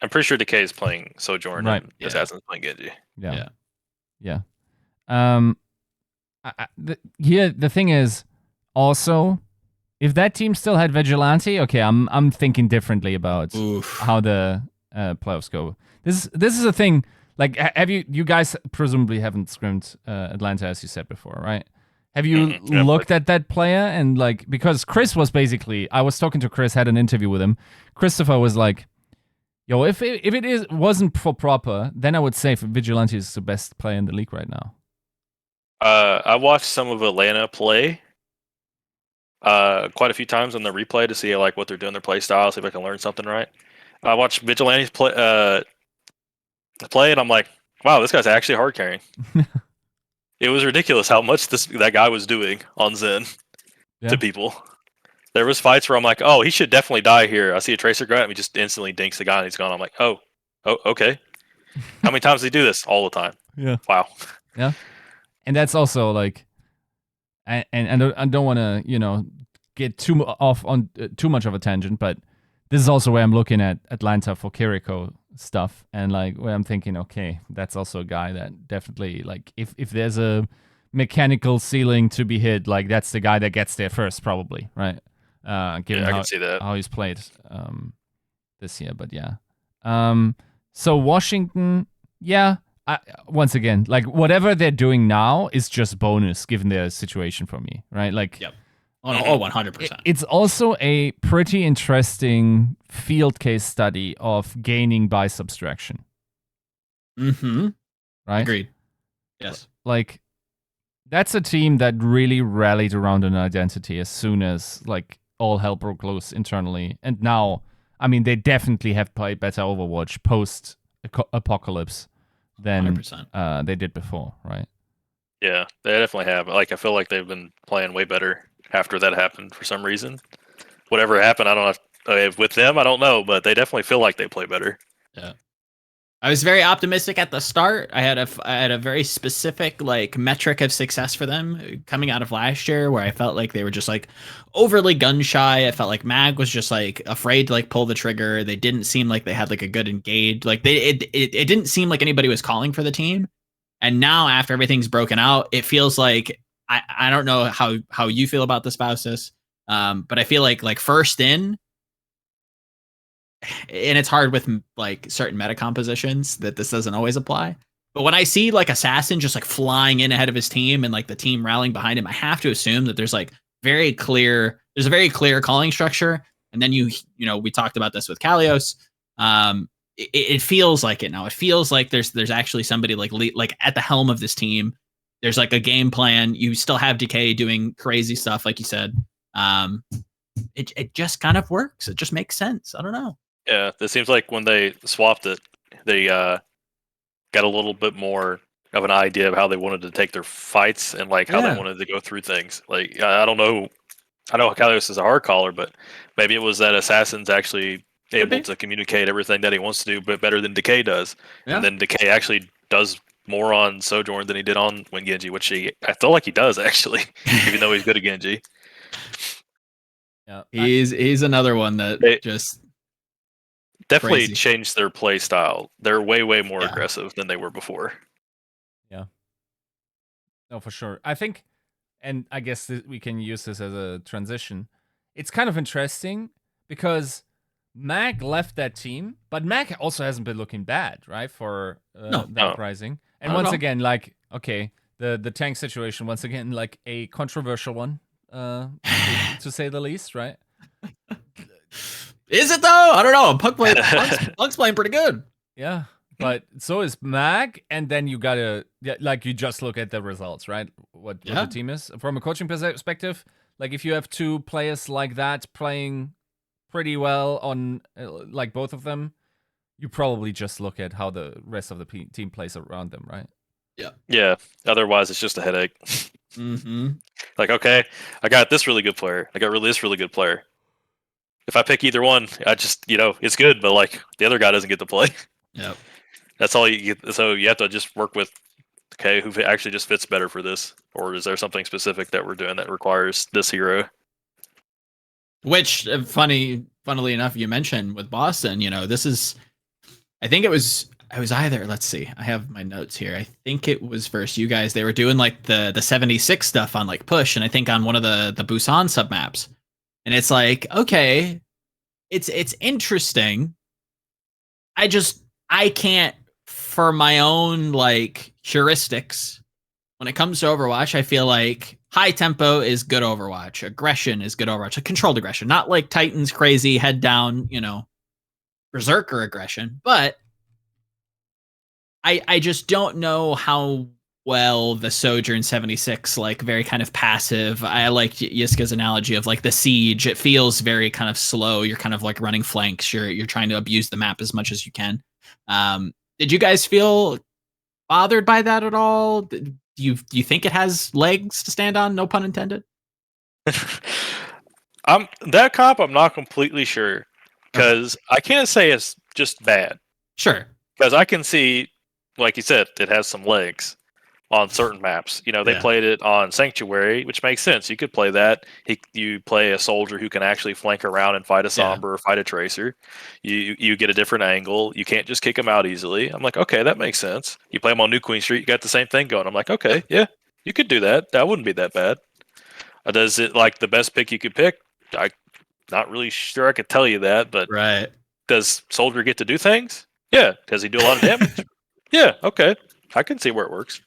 I'm pretty sure Decay is playing Sojourn, right? And Assassin's playing Genji. Yeah. The thing is, also, if that team still had Vigilante, okay, I'm thinking differently about how the playoffs go. This is a thing. Like, have you guys presumably haven't scrimmed Atlanta, as you said before, right? Have you looked at that player and like, because Chris was basically, I was talking to Chris, had an interview with him. Christopher was like, yo, if it wasn't for proper, then I would say Vigilante is the best player in the league right now. I watched some of Atlanta play quite a few times on the replay to see like what they're doing, their play style, see if I can learn something right. I watched Vigilante's play and I'm like, wow, this guy's actually hard carrying. It was ridiculous how much that guy was doing on Zen to people. There was fights where I'm like, oh, he should definitely die here. I see a Tracer go at me, just instantly dinks the guy and he's gone. I'm like, oh, okay. How many times does he do this? All the time. Yeah. Wow. Yeah. And that's also like, and I don't want to, get too off on too much of a tangent, but this is also where I'm looking at Atlanta for Kiriko stuff, and like where I'm thinking, okay, that's also a guy that definitely like if there's a mechanical ceiling to be hit, like that's the guy that gets there first, probably, right? Given I can see that. how he's played this year, but yeah. So Washington, yeah. Once again, like whatever they're doing now is just bonus given their situation for me, right? Like, Yep. Oh, 100%. It's also a pretty interesting field case study of gaining by subtraction. Mm-hmm. Right? Agreed. Yes. Like, that's a team that really rallied around an identity as soon as, like, all hell broke loose internally. And now, I mean, they definitely have played better Overwatch post-apocalypse than 100%. they did before, right? Yeah, they definitely have. Like, I feel like they've been playing way better after that happened for some reason. Whatever happened, I don't know. With them, I don't know, but they definitely feel like they play better. Yeah. I was very optimistic at the start. I had a very specific like metric of success for them coming out of last year, where I felt like they were just like overly gun shy. I felt like Mag was just like afraid to like pull the trigger. They didn't seem like they had like a good engage. Like it didn't seem like anybody was calling for the team. And now after everything's broken out, it feels like I don't know how you feel about this, Faustus, but I feel like first in. And it's hard with like certain meta compositions that this doesn't always apply. But when I see like Assassin just like flying in ahead of his team and like the team rallying behind him, I have to assume that there's a very clear calling structure. And then you know, we talked about this with Kalios. It feels like it now. It feels like there's actually somebody like at the helm of this team. There's like a game plan. You still have Decay doing crazy stuff, like you said. It just kind of works. It just makes sense. I don't know. Yeah, it seems like when they swapped it, they got a little bit more of an idea of how they wanted to take their fights and like how they wanted to go through things. Like I don't know, I know Kalios is a hard caller, but maybe it was that Assassin's actually able to communicate everything that he wants to do, but better than Decay does. Yeah. And then Decay actually does more on Sojourn than he did on Win Genji, which I feel like he does actually, even though he's good at Genji. Yeah, he's another one that just definitely changed their play style. They're way more aggressive than they were before. Yeah. No, for sure. I think, and I guess we can use this as a transition. It's kind of interesting because Mag left that team, but Mag also hasn't been looking bad, right? For the Uprising. And once again, like, okay, the tank situation, once again, like a controversial one, to say the least, right? Is it though? I don't know. Punk's playing pretty good. Yeah, but so is Mag, and then you gotta like you just look at the results, right? What the team is from a coaching perspective. Like if you have two players like that playing pretty well on like both of them, you probably just look at how the rest of the team plays around them, right? Yeah. Yeah. Otherwise, it's just a headache. Mm-hmm. Like, okay, I got this really good player. I got this really good player. If I pick either one, I just, it's good, but like the other guy doesn't get to play. Yep. That's all you get. So you have to just work with, okay, who actually just fits better for this? Or is there something specific that we're doing that requires this hero? Which, funnily enough, you mentioned with Boston, this is, I think it was either, let's see, I have my notes here. I think it was versus you guys. They were doing like the 76 stuff on like push, and I think on one of the Busan submaps. And it's like, okay, it's interesting. I can't, for my own like heuristics, when it comes to Overwatch, I feel like high tempo is good Overwatch. Aggression is good Overwatch. Like controlled aggression, not like Titan's crazy head down, berserker aggression. But I just don't know how well the Sojourn 76, like very kind of passive. I like Yiska's analogy of like the siege. It feels very kind of slow. You're kind of like running flanks. You're trying to abuse the map as much as you can. Did you guys feel bothered by that at all? Do you think it has legs to stand on? No pun intended. That comp, I'm not completely sure because I can't say it's just bad. Sure. Because I can see, like you said, it has some legs. on certain maps. You know, they Yeah. played it on Sanctuary, which makes sense. You could play that. You play a soldier who can actually flank around and fight a Sombra or fight a Tracer. You get a different angle. You can't just kick them out easily. I'm like, okay, that makes sense. You play them on New Queen Street, you got the same thing going. I'm like, okay, yeah, you could do that. That wouldn't be that bad. Does it like the best pick you could pick? I'm not really sure I could tell you that, but Right. does Soldier get to do things? Yeah. Does he do a lot of damage? Yeah. Okay. I can see where it works.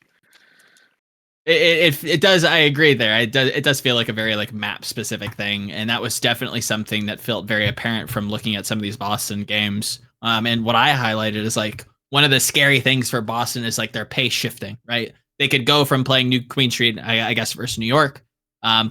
It does. I agree there. It does feel like a very like map specific thing, and that was definitely something that felt very apparent from looking at some of these Boston games. And what I highlighted is like one of the scary things for Boston is like their pace shifting. Right, they could go from playing New Queen Street, I guess, versus New York,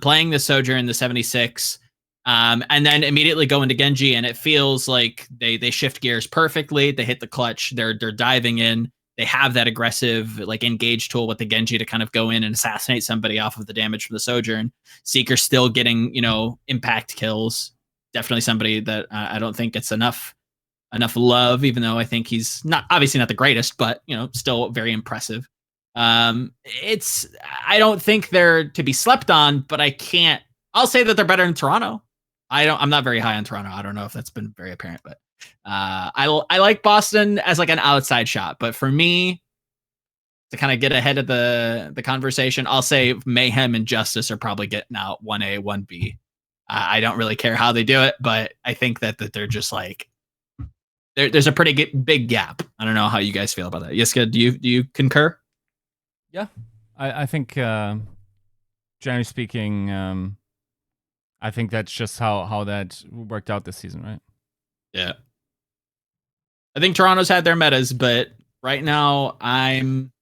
playing the Sojourn, the 76, and then immediately go into Genji, and it feels like they shift gears perfectly. They hit the clutch. They're diving in. They have that aggressive, like, engage tool with the Genji to kind of go in and assassinate somebody off of the damage from the Sojourn. Seeker still getting, impact kills. Definitely somebody that I don't think gets enough love, even though I think he's obviously not the greatest, but, still very impressive. I don't think they're to be slept on, but I'll say that they're better in Toronto. I'm not very high on Toronto. I don't know if that's been very apparent, but I like Boston as like an outside shot, but for me to kind of get ahead of the conversation, I'll say Mayhem and Justice are probably getting out 1A, 1B. I don't really care how they do it, but I think that they're just like there's a pretty big gap. I don't know how you guys feel about that. Yiska, do you concur? Yeah, I think generally speaking, I think that's just how that worked out this season, right? Yeah. I think Toronto's had their metas, but right now I'm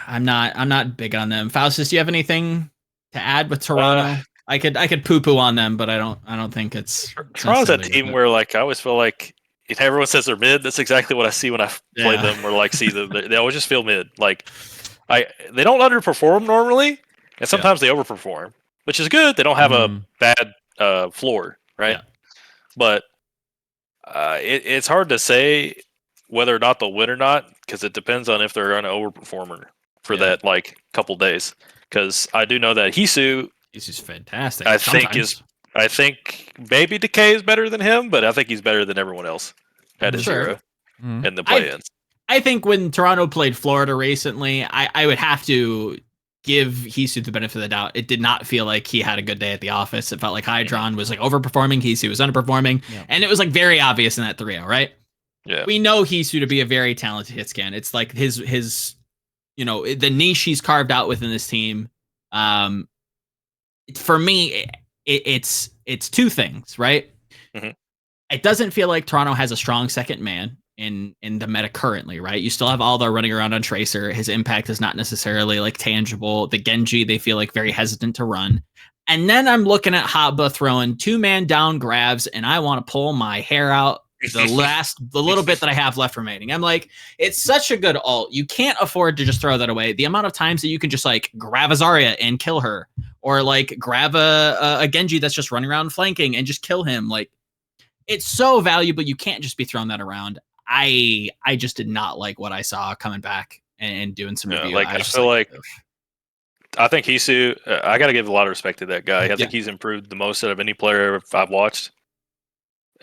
not big on them. Faustus, do you have anything to add with Toronto? I could poo-poo on them, but I don't think it's Toronto's a team where like I always feel like if everyone says they're mid, that's exactly what I see when I play them or like see them. They always just feel mid. Like they don't underperform normally, and sometimes they overperform, which is good. They don't have a bad floor, right? Yeah. But it's hard to say whether or not they'll win or not because it depends on if they're going to overperform for that like couple days. Because I do know that Hisu's fantastic. I think maybe Decay is better than him, but I think he's better than everyone else at his zero in the play-ins. I think when Toronto played Florida recently, I would have to give Hisu the benefit of the doubt. It did not feel like he had a good day at the office. It felt like Hydron was like overperforming, Hisu was underperforming, and it was like very obvious in that 3-0, right? Yeah. We know Hisu to be a very talented hit scan. It's like his the niche he's carved out within this team. For me, it's two things, right? Mm-hmm. It doesn't feel like Toronto has a strong second man in the meta currently, right? You still have Aldo running around on Tracer. His impact is not necessarily like tangible. The Genji, they feel like very hesitant to run. And then I'm looking at Habba throwing 2-man down grabs, and I want to pull my hair out the little bit that I have left remaining. I'm like, it's such a good ult. You can't afford to just throw that away. The amount of times that you can just like grab a Zarya and kill her, or like grab a Genji that's just running around flanking and just kill him. Like, it's so valuable. You can't just be throwing that around. I just did not like what I saw coming back and doing some review. I feel like I think Hisu, I got to give a lot of respect to that guy. I think he's improved the most out of any player I've watched.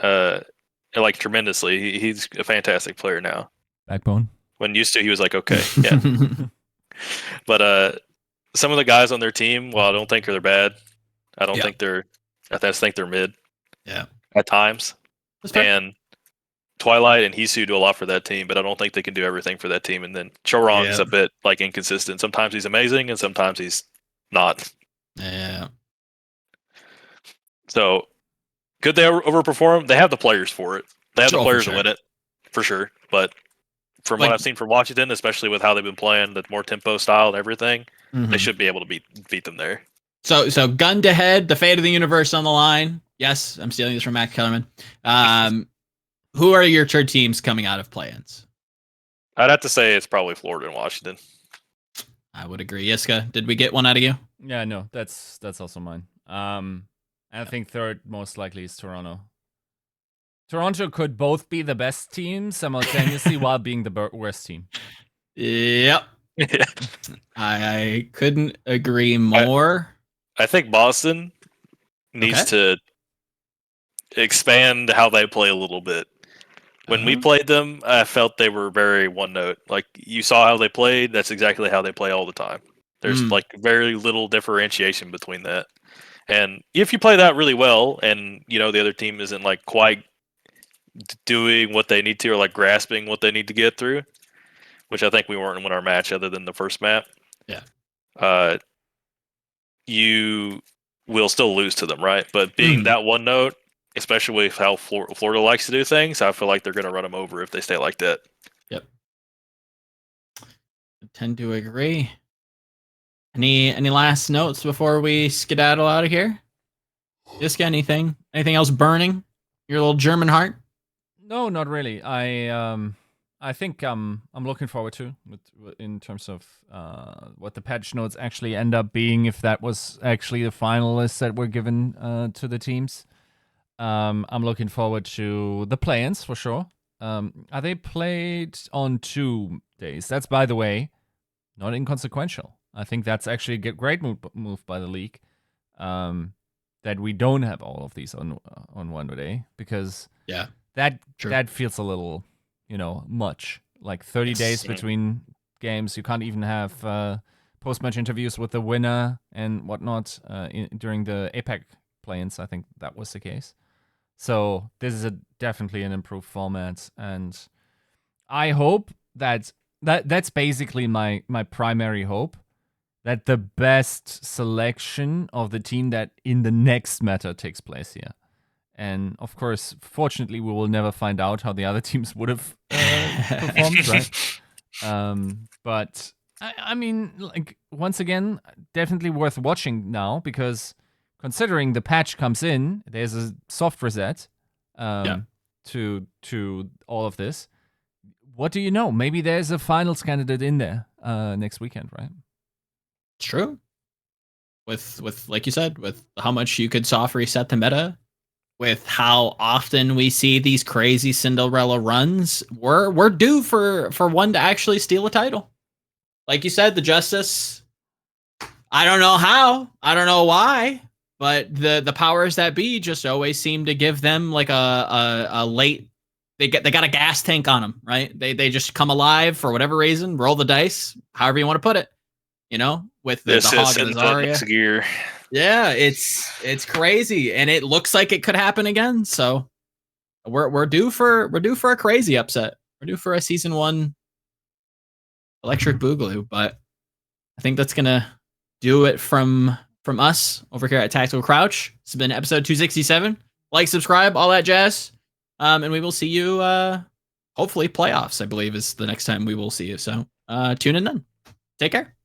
Like tremendously. He's a fantastic player now. Backbone. When used to, he was like, okay, yeah. But some of the guys on their team, well, I don't think they're bad. I think they're mid. Yeah. At times. And Twilight and Hisu do a lot for that team, but I don't think they can do everything for that team. And then Chorong's a bit like inconsistent. Sometimes he's amazing and sometimes he's not. Yeah. So could they overperform? They have the players for it. They have the players to win it, for sure. But from what I've seen from Washington, especially with how they've been playing, the more tempo style and everything, they should be able to beat them there. So gun to head, the fate of the universe on the line. Yes, I'm stealing this from Matt Kellerman. Who are your third teams coming out of play-ins? I'd have to say it's probably Florida and Washington. I would agree. Yiska, did we get one out of you? Yeah, no, that's also mine. I think third most likely is Toronto. Toronto could both be the best team simultaneously while being the worst team. Yep. I couldn't agree more. I think Boston needs to expand how they play a little bit. When we played them, I felt they were very one note. Like you saw how they played, that's exactly how they play all the time. There's like very little differentiation between that. And if you play that really well and the other team isn't like quite doing what they need to or like grasping what they need to get through, which I think we weren't in our match other than the first map. Yeah. You will still lose to them, right? But being that one note, especially with how Florida likes to do things, I feel like they're going to run them over if they stay like that. Yep. I tend to agree. Any last notes before we skedaddle out of here? Yiska, anything else burning your little German heart? No, not really. I think I'm looking forward to in terms of what the patch notes actually end up being, if that was actually the finalists that were given to the teams. I'm looking forward to the play-ins for sure. Are they played on 2 days? That's, by the way, not inconsequential. I think that's actually a great move by the league, that we don't have all of these on one day, because that feels a little, much. Like 30 days between games. You can't even have post-match interviews with the winner and whatnot during the APAC play-ins. I think that was the case. So this is definitely an improved format, and I hope that's basically my primary hope, that the best selection of the team that in the next meta takes place here. And of course, fortunately, we will never find out how the other teams would have performed, right? But I mean, like, once again, definitely worth watching now, because considering the patch comes in, there's a soft reset to all of this. What do you know? Maybe there's a finals candidate in there next weekend, right? It's true. With like you said, with how much you could soft reset the meta, with how often we see these crazy Cinderella runs, we're due for one to actually steal a title. Like you said, the Justice. I don't know how. I don't know why. But the powers that be just always seem to give them like a late. They got a gas tank on them, right? They just come alive for whatever reason. Roll the dice, however you want to put it. With the Hog and the Zarya. Gear. Yeah, it's crazy, and it looks like it could happen again. So we're due for a crazy upset. We're due for a season 1 electric boogaloo, but I think that's gonna do it from us over here at Tactical Crouch. This has been episode 267. Like, subscribe, all that jazz. And we will see you, hopefully playoffs, I believe, is the next time we will see you. So tune in then. Take care.